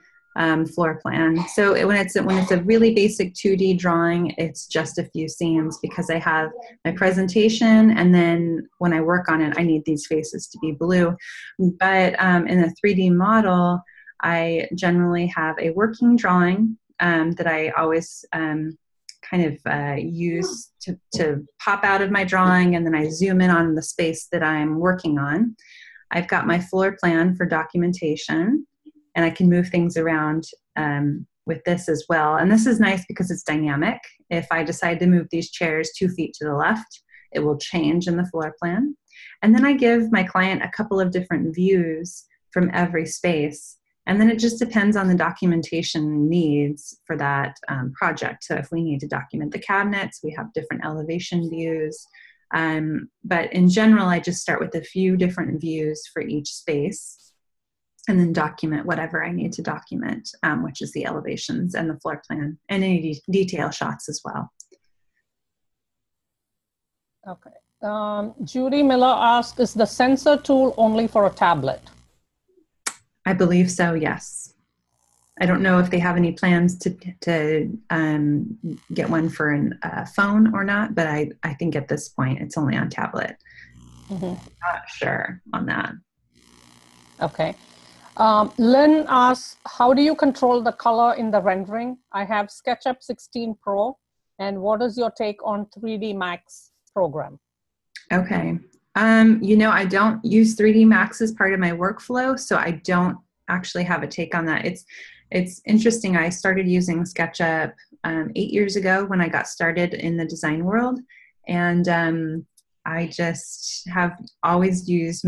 S2: floor plan. So when it's a really basic 2D drawing, it's just a few scenes, because I have my presentation, and then when I work on it, I need these faces to be blue. But in a 3D model, I generally have a working drawing that I always use to pop out of my drawing, and then I zoom in on the space that I'm working on. I've got my floor plan for documentation, and I can move things around with this as well. And this is nice because it's dynamic. If I decide to move these chairs 2 feet to the left, it will change in the floor plan. And then I give my client a couple of different views from every space. And then it just depends on the documentation needs for that project. So if we need to document the cabinets, we have different elevation views. But in general, I just start with a few different views for each space, and then document whatever I need to document, which is the elevations and the floor plan, and any detail shots as well.
S1: Okay. Judy Miller asks, is the sensor tool only for a tablet?
S2: I believe so, yes. I don't know if they have any plans to get one for a phone or not, but I think at this point it's only on tablet. Not sure on that.
S1: Okay. Lynn asks, how do you control the color in the rendering? I have SketchUp 16 Pro, and what is your take on 3D Max program?
S2: Okay. I don't use 3D Max as part of my workflow, so I don't actually have a take on that. It's interesting. I started using SketchUp 8 years ago when I got started in the design world, and I just have always used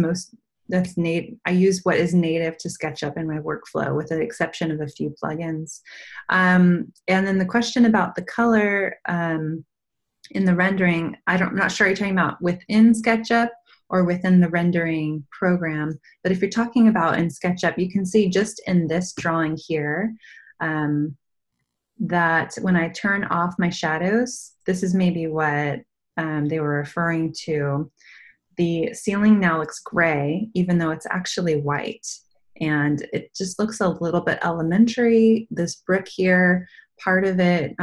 S2: I use what is native to SketchUp in my workflow, with the exception of a few plugins. And then the question about the color in the rendering, I'm not sure you're talking about within SketchUp or within the rendering program. But if you're talking about in SketchUp, you can see just in this drawing here that when I turn off my shadows, this is maybe what they were referring to. The ceiling now looks gray, even though it's actually white. And it just looks a little bit elementary. This brick here, part of it,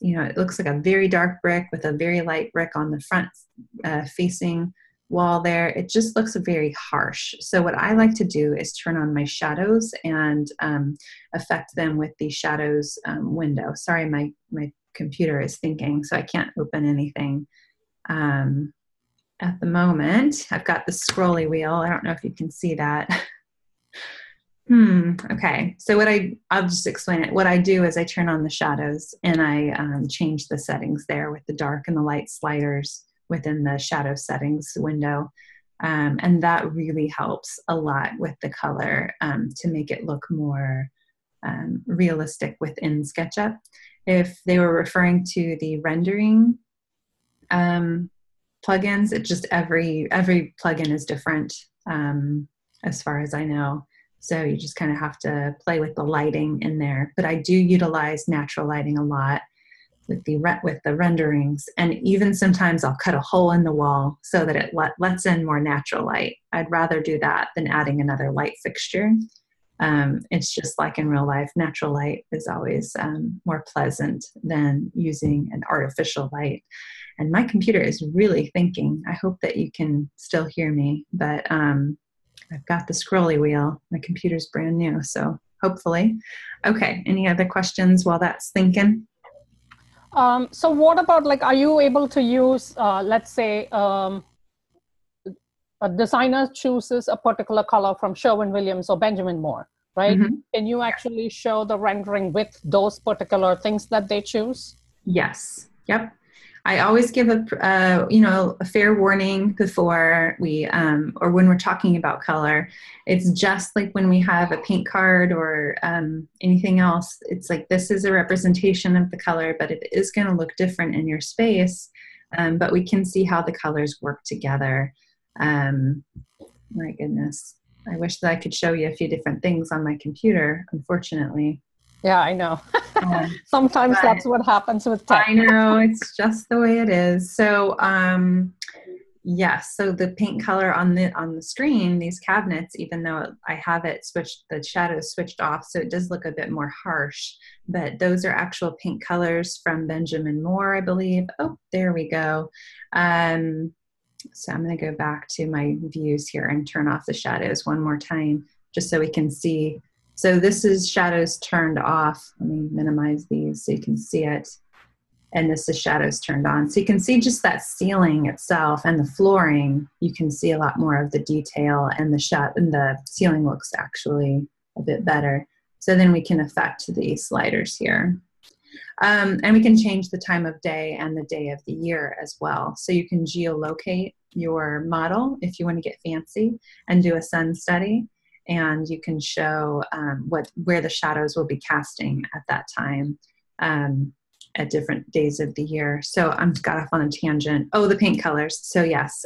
S2: it looks like a very dark brick with a very light brick on the front facing wall there. It just looks very harsh. So what I like to do is turn on my shadows and affect them with the shadows window. Sorry, my computer is thinking, so I can't open anything at the moment. I've got the scrolly wheel. I don't know if you can see that. Okay, so I'll just explain it. What I do is I turn on the shadows and I change the settings there with the dark and the light sliders within the shadow settings window. And that really helps a lot with the color to make it look more realistic within SketchUp. If they were referring to the rendering plugins, it just every plugin is different as far as I know. So you just kind of have to play with the lighting in there. But I do utilize natural lighting a lot with the renderings. And even sometimes I'll cut a hole in the wall so that it lets in more natural light. I'd rather do that than adding another light fixture. It's just like in real life, natural light is always more pleasant than using an artificial light. And my computer is really thinking. I hope that you can still hear me, but I've got the scrolly wheel. My computer's brand new, so hopefully. Okay, any other questions while that's thinking?
S1: So what about, like, are you able to use, let's say, a designer chooses a particular color from Sherwin-Williams or Benjamin Moore, right? Can you actually show the rendering with those particular things that they choose?
S2: Yes. Yep. I always give a fair warning before we, or when we're talking about color. It's just like when we have a paint card or anything else. It's like, this is a representation of the color, but it is going to look different in your space. But we can see how the colors work together. My goodness. I wish that I could show you a few different things on my computer, unfortunately.
S1: Yeah, I know. Sometimes that's what happens with tech.
S2: I know, it's just the way it is. So, yes, so the paint color on the screen, these cabinets, even though I have it switched, the shadows switched off, so it does look a bit more harsh, but those are actual paint colors from Benjamin Moore, I believe. Oh, there we go. So I'm going to go back to my views here and turn off the shadows one more time, just so we can see. So this is shadows turned off. Let me minimize these so you can see it. And this is shadows turned on. So you can see just that ceiling itself and the flooring. You can see a lot more of the detail, and the ceiling looks actually a bit better. So then we can affect the sliders here. And we can change the time of day and the day of the year as well. So you can geolocate your model if you want to get fancy and do a sun study. And you can show where the shadows will be casting at that time at different days of the year. So I'm got off on a tangent. Oh, the paint colors. So yes,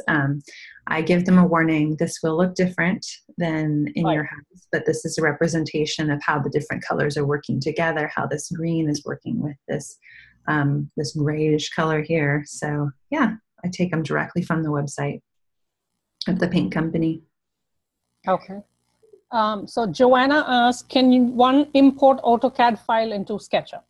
S2: I give them a warning. This will look different than in your house, but this is a representation of how the different colors are working together, how this green is working with this this grayish color here. So yeah, I take them directly from the website of the paint company.
S1: Okay. So Joanna asked, can one import AutoCAD file into SketchUp?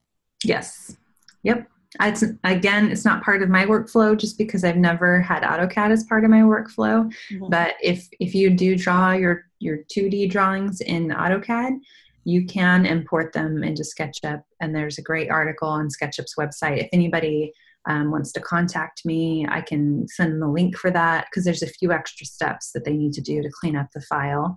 S2: Yes. Yep. It's not part of my workflow just because I've never had AutoCAD as part of my workflow. Mm-hmm. But if you do draw your 2D drawings in AutoCAD, you can import them into SketchUp. And there's a great article on SketchUp's website. If anybody wants to contact me, I can send them a link for that, because there's a few extra steps that they need to do to clean up the file.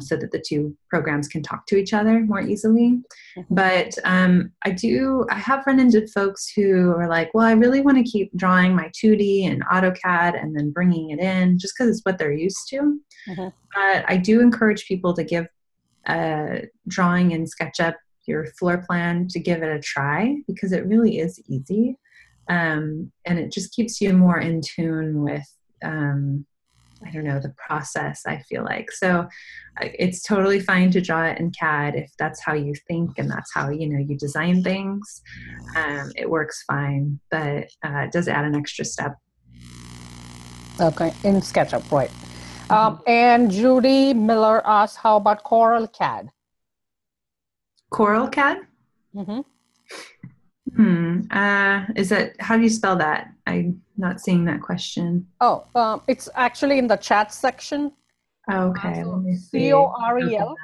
S2: So that the two programs can talk to each other more easily. Mm-hmm. But I have run into folks who are like, well, I really want to keep drawing my 2D in AutoCAD and then bringing it in just because it's what they're used to. Mm-hmm. But I do encourage people to give drawing in SketchUp your floor plan, to give it a try, because it really is easy. And it just keeps you more in tune with the process, I feel like. So it's totally fine to draw it in CAD if that's how you think and that's how, you design things. It works fine, but it does add an extra step.
S1: Okay, in SketchUp, right. And Judy Miller asked, how about Coral CAD?
S2: Coral CAD?
S1: Mm-hmm.
S2: How do you spell that? I'm not seeing that question.
S1: It's actually in the chat section.
S2: Okay, let me see.
S1: CORELCAD.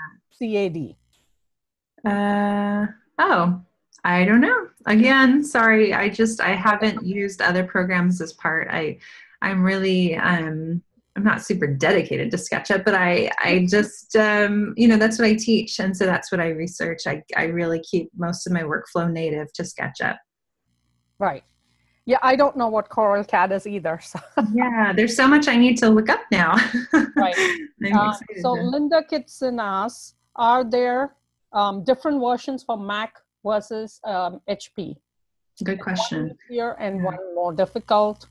S2: I don't know. Again, sorry. I haven't used other programs as part. I'm really, I'm not super dedicated to SketchUp, but I just, that's what I teach. And so that's what I research. I really keep most of my workflow native to SketchUp.
S1: Right. Yeah, I don't know what Coral CAD is either. So.
S2: Yeah, there's so much I need to look up now.
S1: Right. So Linda Kitson asks, are there different versions for Mac versus HP?
S2: Good question.
S1: One easier and one more difficult.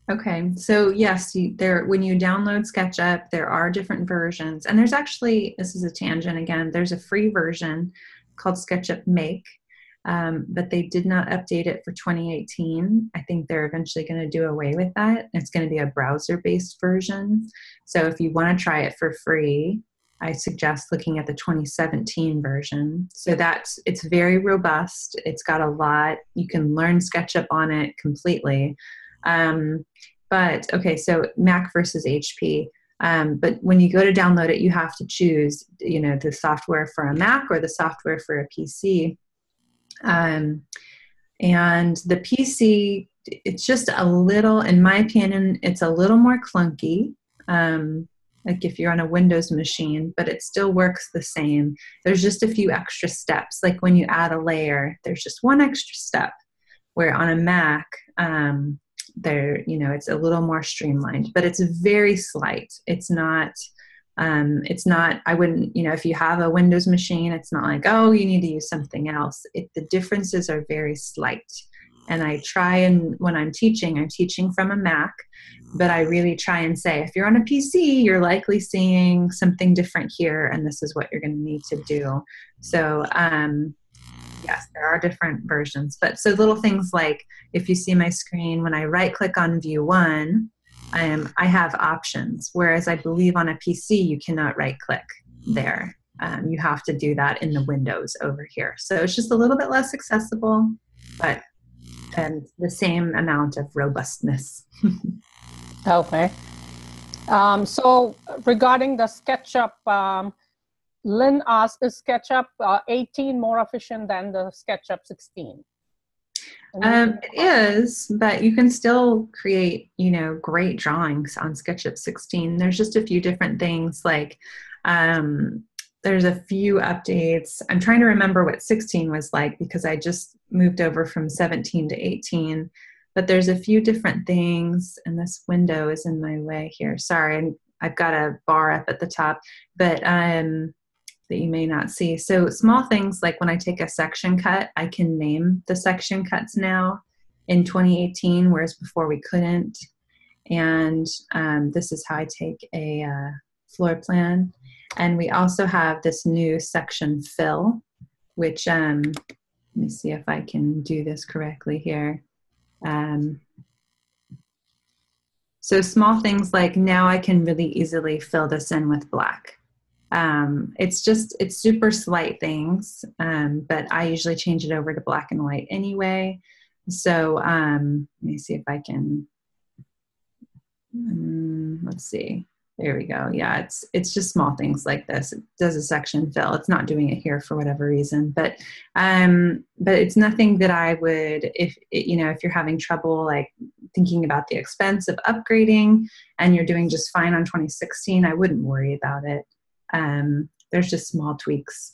S2: Okay, so yes, when you download SketchUp, there are different versions. And there's actually, this is a tangent again, there's a free version called SketchUp Make. But they did not update it for 2018. I think they're eventually going to do away with that. It's going to be a browser-based version. So if you want to try it for free, I suggest looking at the 2017 version. So it's very robust. It's got a lot. You can learn SketchUp on it completely. But okay, so Mac versus HP. But when you go to download it, you have to choose, the software for a Mac or the software for a PC. And the PC, it's just a little, in my opinion, it's a little more clunky, like if you're on a Windows machine, but it still works the same. There's just a few extra steps. Like when you add a layer, there's just one extra step, where on a Mac, it's a little more streamlined, but it's very slight. It's not, I wouldn't, if you have a Windows machine, it's not like, oh, you need to use something else. The differences are very slight. And I try, and when I'm teaching from a Mac, but I really try and say, if you're on a PC, you're likely seeing something different here, and this is what you're going to need to do. So, yes, there are different versions. But so little things like, if you see my screen, when I right click on view one, I have options, whereas I believe on a PC, you cannot right click there. You have to do that in the windows over here. So it's just a little bit less accessible, but the same amount of robustness.
S1: Okay. So regarding the SketchUp, Lynn asked, is SketchUp 18 more efficient than the SketchUp 16?
S2: It is, but you can still create, great drawings on SketchUp 16. There's just a few different things, like there's a few updates. I'm trying to remember what 16 was like, because I just moved over from 17 to 18. But there's a few different things, and this window is in my way here. Sorry, I've got a bar up at the top, but that you may not see. So small things like when I take a section cut, I can name the section cuts now in 2018, whereas before we couldn't. And this is how I take a floor plan. And we also have this new section fill, which, let me see if I can do this correctly here. So small things like now I can really easily fill this in with black. It's super slight things, but I usually change it over to black and white anyway. So let me see if I can, let's see. There we go. Yeah, it's just small things like this. It does a section fill. It's not doing it here for whatever reason, but it's nothing that I would, if you're having trouble like thinking about the expense of upgrading and you're doing just fine on 2016, I wouldn't worry about it. There's just small tweaks.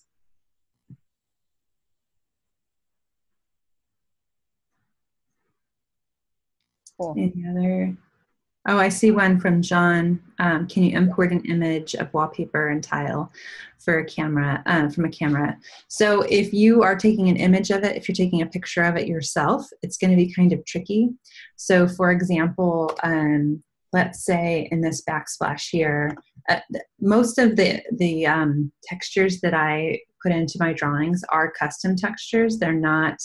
S1: Cool.
S2: Any other? Oh, I see one from John. Can you import an image of wallpaper and tile for a camera, from a camera? So if you are taking an image of it, if you're taking a picture of it yourself, it's going to be kind of tricky. So for example, let's say in this backsplash here, most of the textures that I put into my drawings are custom textures. They're not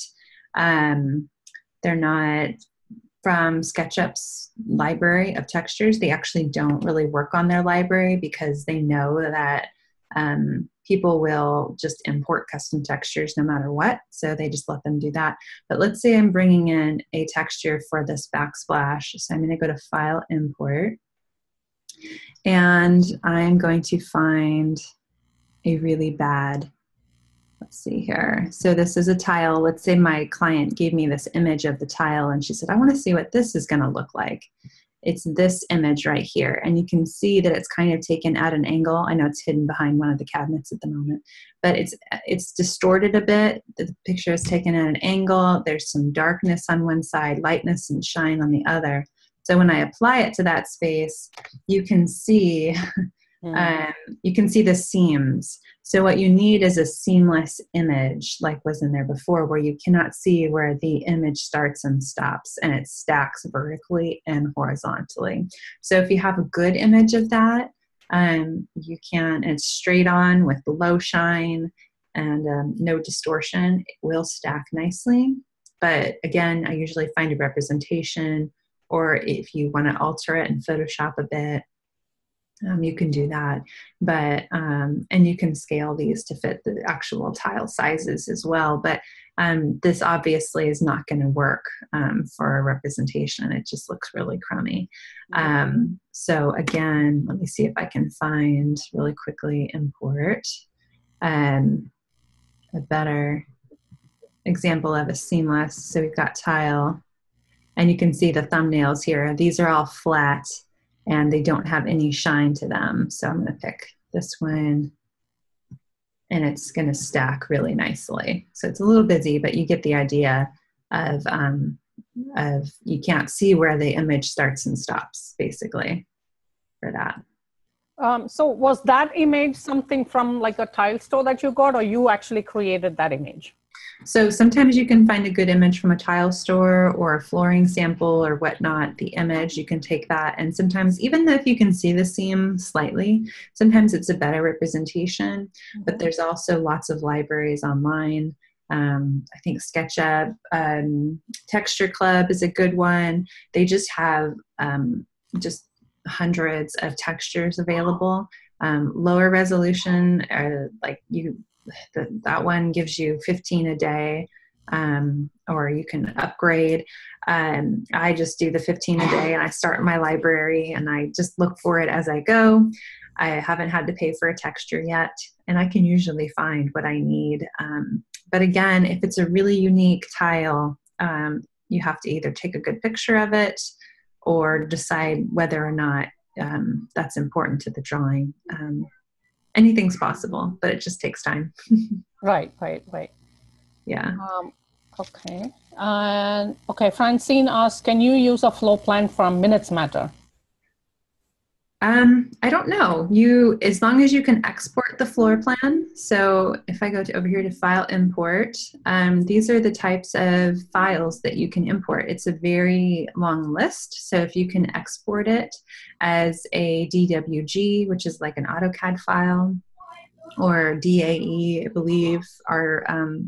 S2: from SketchUp's library of textures. They actually don't really work on their library because they know that people will just import custom textures no matter what. So they just let them do that. But let's say I'm bringing in a texture for this backsplash. So I'm going to go to File, Import. And I'm going to find a really bad, let's see here. So this is a tile. Let's say my client gave me this image of the tile and she said, I want to see what this is going to look like. It's this image right here. And you can see that it's kind of taken at an angle. I know it's hidden behind one of the cabinets at the moment, but it's distorted a bit. The picture is taken at an angle. There's some darkness on one side, lightness and shine on the other. So when I apply it to that space, you can see the seams. So what you need is a seamless image like was in there before, where you cannot see where the image starts and stops, and it stacks vertically and horizontally. So if you have a good image of that, you can, and it's straight on with low shine and no distortion, it will stack nicely. But again, I usually find a representation, or if you want to alter it in Photoshop a bit, you can do that, but and you can scale these to fit the actual tile sizes as well. But this obviously is not going to work for a representation. It just looks really crummy. So again, let me see if I can find really quickly import a better example of a seamless. So we've got tile, and you can see the thumbnails here. These are all flat, and they don't have any shine to them. So I'm going to pick this one, and it's going to stack really nicely. So it's a little busy, but you get the idea of you can't see where the image starts and stops, basically, for that.
S1: So was that image something from like a tile store that you got, or you actually created that image?
S2: So sometimes you can find a good image from a tile store or a flooring sample or whatnot. The image, you can take that, and sometimes even if you can see the seam slightly, sometimes it's a better representation. But there's also lots of libraries online. I think SketchUp, Texture Club is a good one. They just have just hundreds of textures available. Lower resolution, that one gives you 15 a day, or you can upgrade. I just do the 15 a day, and I start my library and I just look for it as I go. I haven't had to pay for a texture yet, and I can usually find what I need. But again, if it's a really unique tile, you have to either take a good picture of it or decide whether or not that's important to the drawing. Anything's possible, but it just takes time.
S1: Right.
S2: Yeah.
S1: Okay. Okay, Francine asks, can you use a floor plan from Minutes Matter?
S2: I don't know. As long as you can export the floor plan. So if I go over here to File, Import, these are the types of files that you can import. It's a very long list. So if you can export it as a DWG, which is like an AutoCAD file, or DAE, I believe, are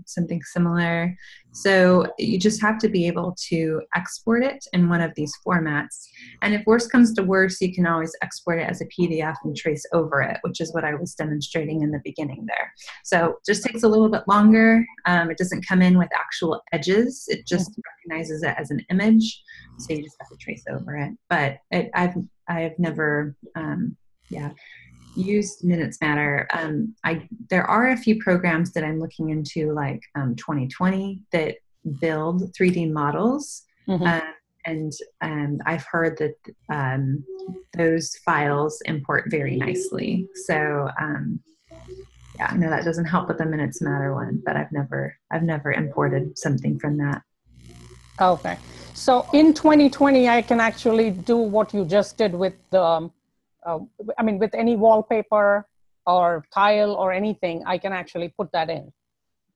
S2: something similar. So you just have to be able to export it in one of these formats. And if worse comes to worse, you can always export it as a PDF and trace over it, which is what I was demonstrating in the beginning there. So it just takes a little bit longer. It doesn't come in with actual edges. It just recognizes it as an image. So you just have to trace over it. But I've never, used Minutes Matter. There are a few programs that I'm looking into, like 2020, that build 3D models. And I've heard that those files import very nicely. So I know that doesn't help with the Minutes Matter one, but I've never imported something from that.
S1: Okay. So in 2020, I can actually do what you just did with the with any wallpaper or tile or anything, I can actually put that in.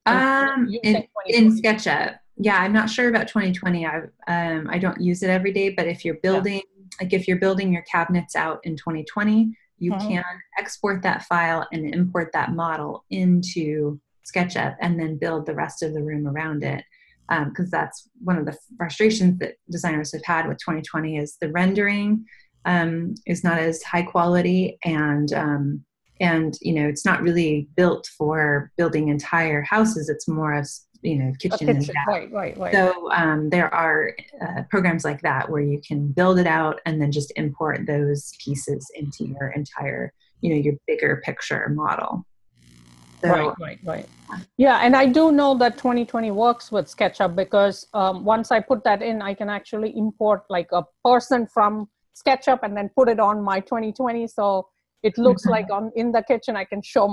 S2: In SketchUp. Yeah, I'm not sure about 2020. I don't use it every day, but if you're building, if you're building your cabinets out in 2020, you can export that file and import that model into SketchUp and then build the rest of the room around it. Because that's one of the frustrations that designers have had with 2020 is the rendering is not as high quality, and it's not really built for building entire houses. It's more of kitchen and bath.
S1: Right.
S2: So there are programs like that where you can build it out and then just import those pieces into your entire your bigger picture model. So,
S1: right. Yeah, and I do know that 2020 works with SketchUp because once I put that in, I can actually import like a person from SketchUp and then put it on my 2020. So it looks like in the kitchen, I can show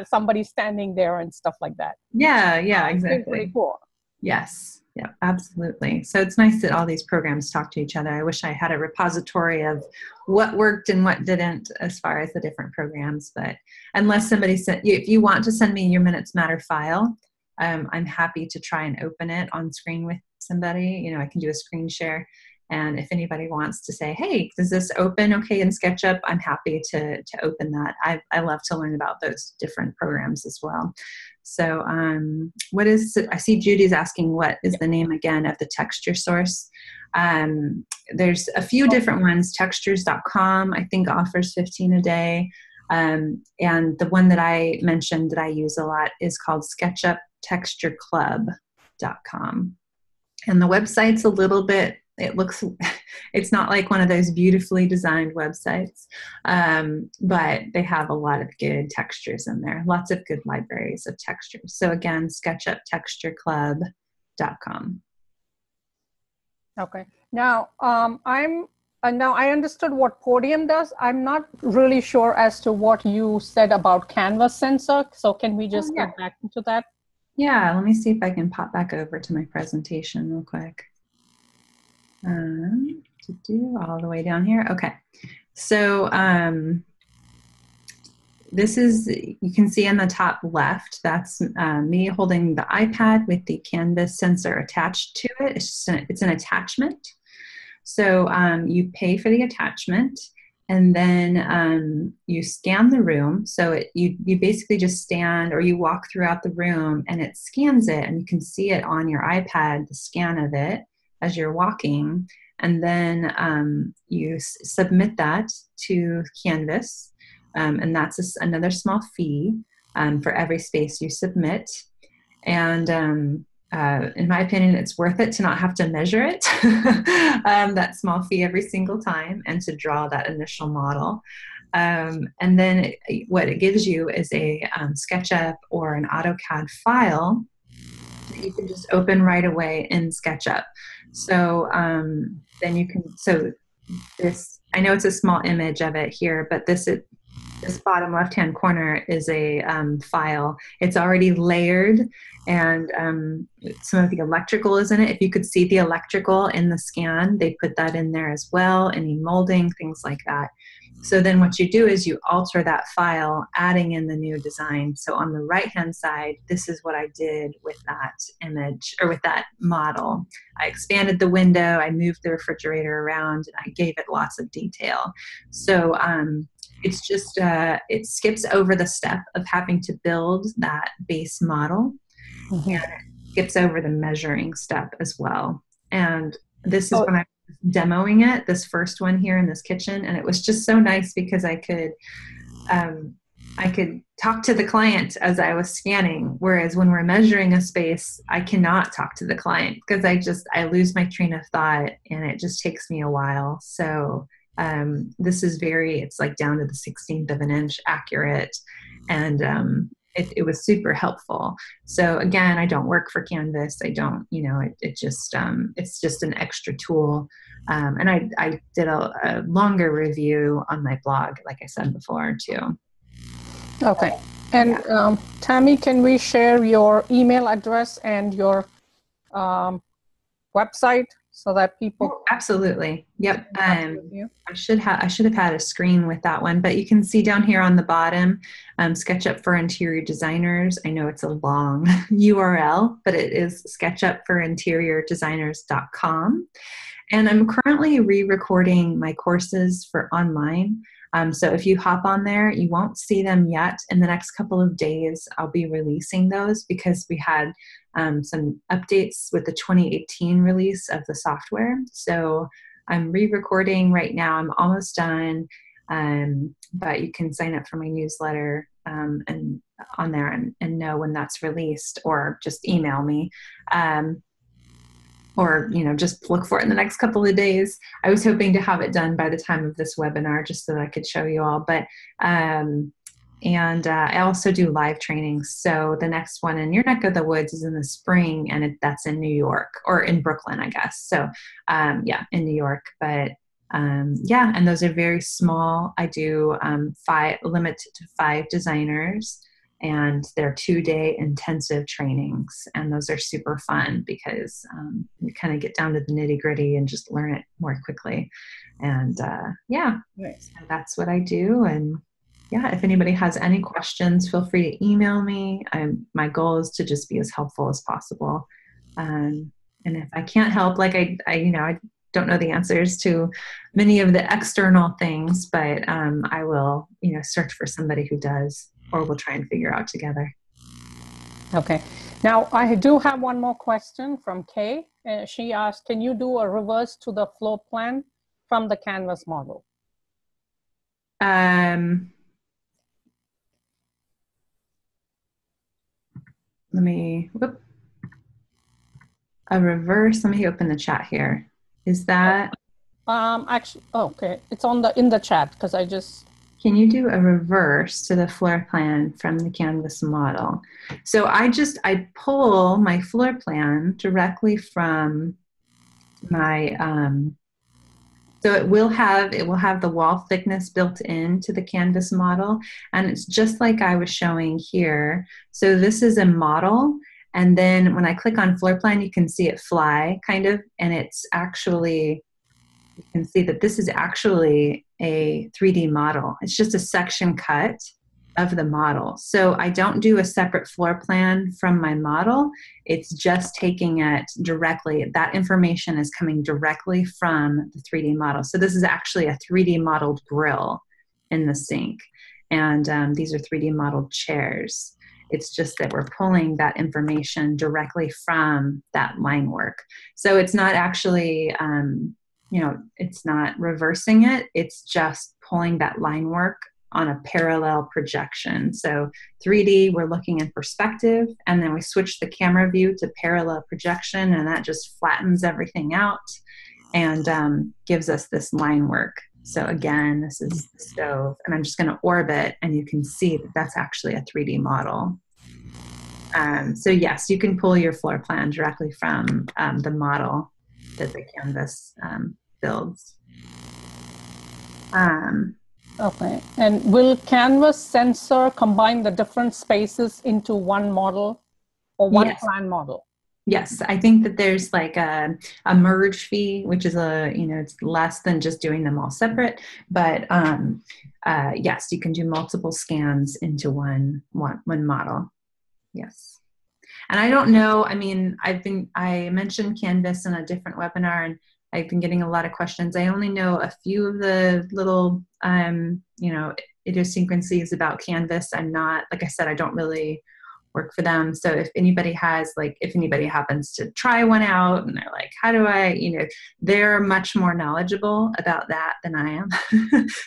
S1: somebody standing there and stuff like that.
S2: Yeah, exactly.
S1: It's pretty cool.
S2: Yes, yeah, absolutely. So it's nice that all these programs talk to each other. I wish I had a repository of what worked and what didn't as far as the different programs. But unless somebody said, if you want to send me your Minutes Matter file, I'm happy to try and open it on screen with somebody. I can do a screen share. And if anybody wants to say, hey, does this open okay in SketchUp? I'm happy to open that. I love to learn about those different programs as well. So I see Judy's asking, what is the name again of the texture source? There's a few different ones. Textures.com, I think, offers 15 a day. And the one that I mentioned that I use a lot is called SketchUpTextureClub.com. And the website's a little bit, it's not like one of those beautifully designed websites, but they have a lot of good textures in there, lots of good libraries of textures. So again, SketchUpTextureClub.com. Okay.
S1: Now, now I understood what Podium does. I'm not really sure as to what you said about Canvas Sensor. So can we just get back into that?
S2: Yeah, let me see if I can pop back over to my presentation real quick. All the way down here. Okay. So this is, you can see in the top left, that's me holding the iPad with the Canvas sensor attached to it. It's an attachment. So you pay for the attachment, and then you scan the room. So you basically just stand or you walk throughout the room and it scans it, and you can see it on your iPad, the scan of it as you're walking. And then you submit that to Canvas. And that's another small fee for every space you submit. And in my opinion, it's worth it to not have to measure it, that small fee every single time, and to draw that initial model. And then what it gives you is a SketchUp or an AutoCAD file that you can just open right away in SketchUp. So then you can, this, I know it's a small image of it here, but this bottom left-hand corner is a file. It's already layered, and some of the electrical is in it. If you could see the electrical in the scan, they put that in there as well, any molding, things like that. So then what you do is you alter that file, adding in the new design. So on the right-hand side, this is what I did with that image, or with that model. I expanded the window, I moved the refrigerator around, and I gave it lots of detail. So It's just, it skips over the step of having to build that base model, and it skips over the measuring step as well. And this is when I was demoing it, this first one here in this kitchen, and it was just so nice because I could talk to the client as I was scanning, whereas when we're measuring a space, I cannot talk to the client because I lose my train of thought and it just takes me a while. So this is it's like down to the 16th of an inch accurate, and it was super helpful. So again, I don't work for Canvas. I don't, it's just an extra tool. And I did a longer review on my blog, like I said before, too.
S1: Okay. And Tammy, can we share your email address and your website so that people?
S2: Oh, absolutely. Yep. I should have had a screen with that one, but you can see down here on the bottom, SketchUp for Interior Designers. I know it's a long URL, but it is sketchupforinteriordesigners.com. And I'm currently re-recording my courses for online. So if you hop on there, you won't see them yet. In the next couple of days, I'll be releasing those because we had some updates with the 2018 release of the software. So I'm re-recording right now. I'm almost done, but you can sign up for my newsletter and on there and know when that's released, or just email me. Or, just look for it in the next couple of days. I was hoping to have it done by the time of this webinar just so that I could show you all. But, I also do live trainings. So the next one in your neck of the woods is in the spring, and that's in New York, or in Brooklyn, I guess. So, in New York. But, and those are very small. I do limited to 5 designers. And they're 2-day intensive trainings. And those are super fun because you kind of get down to the nitty gritty and just learn it more quickly. And
S1: nice.
S2: So that's what I do. And if anybody has any questions, feel free to email me. My goal is to just be as helpful as possible. And if I can't help, like I don't know the answers to many of the external things, but I will, search for somebody who does. Or we'll try and figure out together.
S1: Okay. Now, I do have one more question from Kay. She asked, can you do a reverse to the floor plan from the Canvas model?
S2: A reverse, let me open the chat here. Is that?
S1: Actually, okay. It's in the chat because I just...
S2: Can you do a reverse to the floor plan from the Canvas model? So I pull my floor plan directly from my, so it will have the wall thickness built into the Canvas model, and it's just like I was showing here. So this is a model, and then when I click on floor plan, you can see it fly kind of, and it's actually, you can see that this is actually a 3D model. It's just a section cut of the model. So I don't do a separate floor plan from my model. It's just taking it directly. That information is coming directly from the 3D model. So this is actually a 3D modeled grill in the sink. And these are 3D modeled chairs. It's just that we're pulling that information directly from that line work. So it's not actually... it's not reversing it. It's just pulling that line work on a parallel projection. So 3D, we're looking in perspective, and then we switch the camera view to parallel projection, and that just flattens everything out and gives us this line work. So again, this is the stove, and I'm just going to orbit, and you can see that that's actually a 3D model. So yes, you can pull your floor plan directly from the model that the Canvas builds.
S1: Okay. And will Canvas sensor combine the different spaces into one model or one plan model?
S2: Yes, I think that there's like a merge fee, which is it's less than just doing them all separate. But yes, you can do multiple scans into one model. Yes. And I don't know, I mean, I mentioned Canvas in a different webinar, and I've been getting a lot of questions. I only know a few of the little, idiosyncrasies about Canvas. I'm not, like I said, I don't really work for them. So if anybody happens to try one out and they're like, how do I, they're much more knowledgeable about that than I am.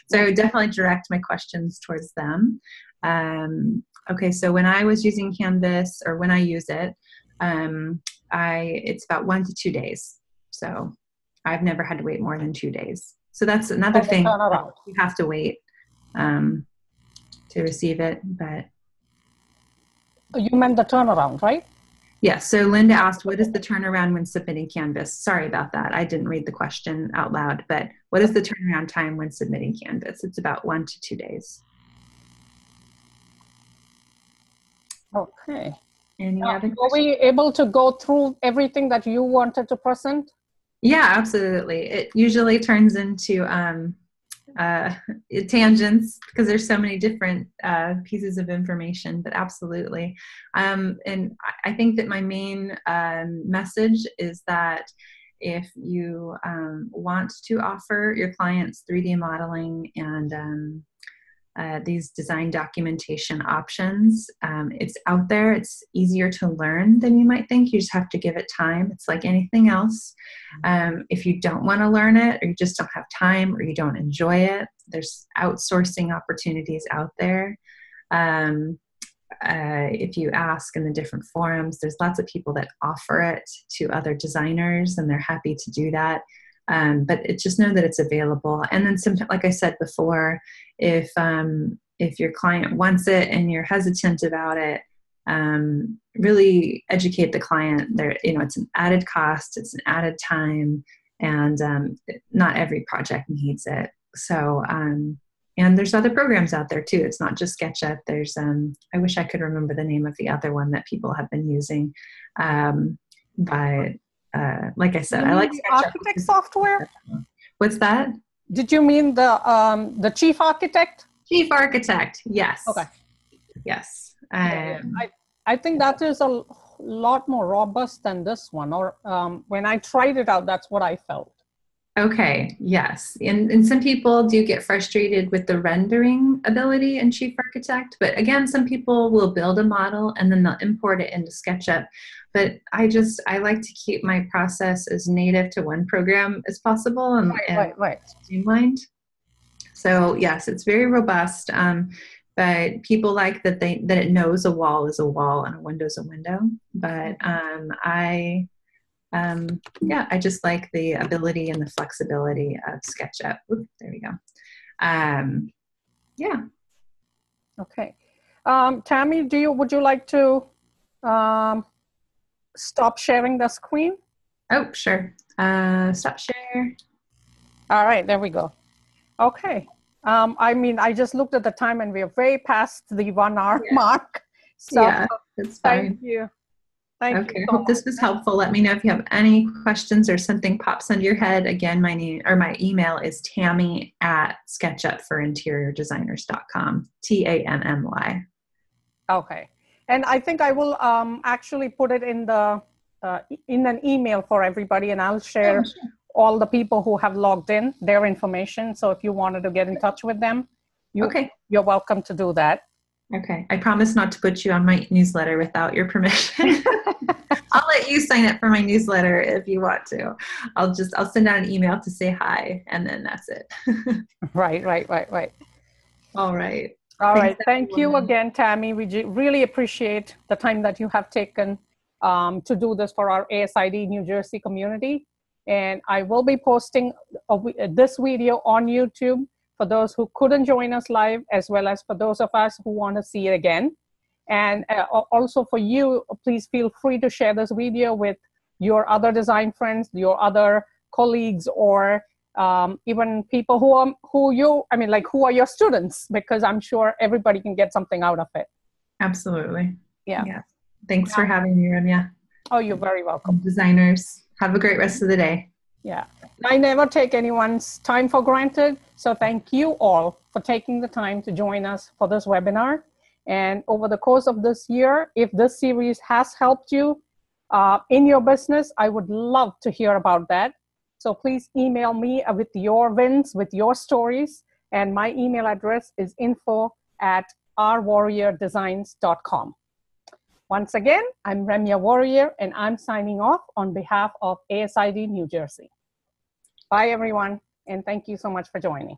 S2: So I would definitely direct my questions towards them. Okay, so when I was using Canvas, or when I use it, it's about 1 to 2 days. So I've never had to wait more than 2 days. So that's another thing. You have to wait to receive it, but.
S1: You meant the turnaround, right?
S2: Yes. So Linda asked, what is the turnaround when submitting Canvas? Sorry about that. I didn't read the question out loud, but what is the turnaround time when submitting Canvas? It's about 1 to 2 days.
S1: Okay.
S2: Any other questions?
S1: Were we able to go through everything that you wanted to present?
S2: Yeah, absolutely. It usually turns into tangents because there's so many different pieces of information, but absolutely. And I think that my main message is that if you want to offer your clients 3D modeling and these design documentation options, it's out there. It's easier to learn than you might think. You just have to give it time. It's like anything else. If you don't want to learn it, or you just don't have time, or you don't enjoy it, there's outsourcing opportunities out there. If you ask in the different forums, there's lots of people that offer it to other designers, and they're happy to do that. But just know that it's available. And then like I said before, if your client wants it and you're hesitant about it, really educate the client. It's an added cost, it's an added time, and not every project needs it. So, and there's other programs out there too. It's not just SketchUp. There's, I wish I could remember the name of the other one that people have been using, but like I said, I like
S1: the architect software.
S2: What's that?
S1: Did you mean the Chief Architect?
S2: Chief Architect, yes.
S1: Okay.
S2: Yes.
S1: I think that is a lot more robust than this one. Or when I tried it out, that's what I felt.
S2: Okay, yes. And some people do get frustrated with the rendering ability in Chief Architect, but again, some people will build a model and then they'll import it into SketchUp. But I like to keep my process as native to one program as possible and streamlined. So yes, it's very robust, but people like that it knows a wall is a wall and a window is a window. But I just like the ability and the flexibility of SketchUp. Oops, there we go. Yeah.
S1: Okay. Tammy, would you like to stop sharing the screen?
S2: Oh, sure. Stop share.
S1: All right, there we go. Okay. I just looked at the time and we are way past the 1 hour mark. So
S2: yeah, that's fine.
S1: Thank you. Thank you.
S2: I hope this was helpful. Let me know if you have any questions or something pops into your head. Again, my email is tammy@sketchupforinteriordesigners.com. TAMMY.
S1: Okay. And I think I will actually put it in in an email for everybody, and I'll share all the people who have logged in, their information. So if you wanted to get in touch with them, you're welcome to do that.
S2: Okay. I promise not to put you on my newsletter without your permission. I'll let you sign up for my newsletter if you want to. I'll send out an email to say hi, and then that's it.
S1: Right.
S2: All right.
S1: All right. Thank you again, Tammy. We really appreciate the time that you have taken to do this for our ASID New Jersey community. And I will be posting this video on YouTube for those who couldn't join us live, as well as for those of us who want to see it again. And also for you, please feel free to share this video with your other design friends, your other colleagues, or even people who are your students, because I'm sure everybody can get something out of it.
S2: Absolutely.
S1: Yeah.
S2: Thanks for having me, Remya.
S1: Oh, you're very welcome.
S2: Designers, have a great rest of the day.
S1: Yeah. I never take anyone's time for granted. So thank you all for taking the time to join us for this webinar. And over the course of this year, if this series has helped you in your business, I would love to hear about that. So please email me with your wins, with your stories. And my email address is info@rwarriordesigns.com. Once again, I'm Remya Warrior, and I'm signing off on behalf of ASID New Jersey. Bye, everyone, and thank you so much for joining.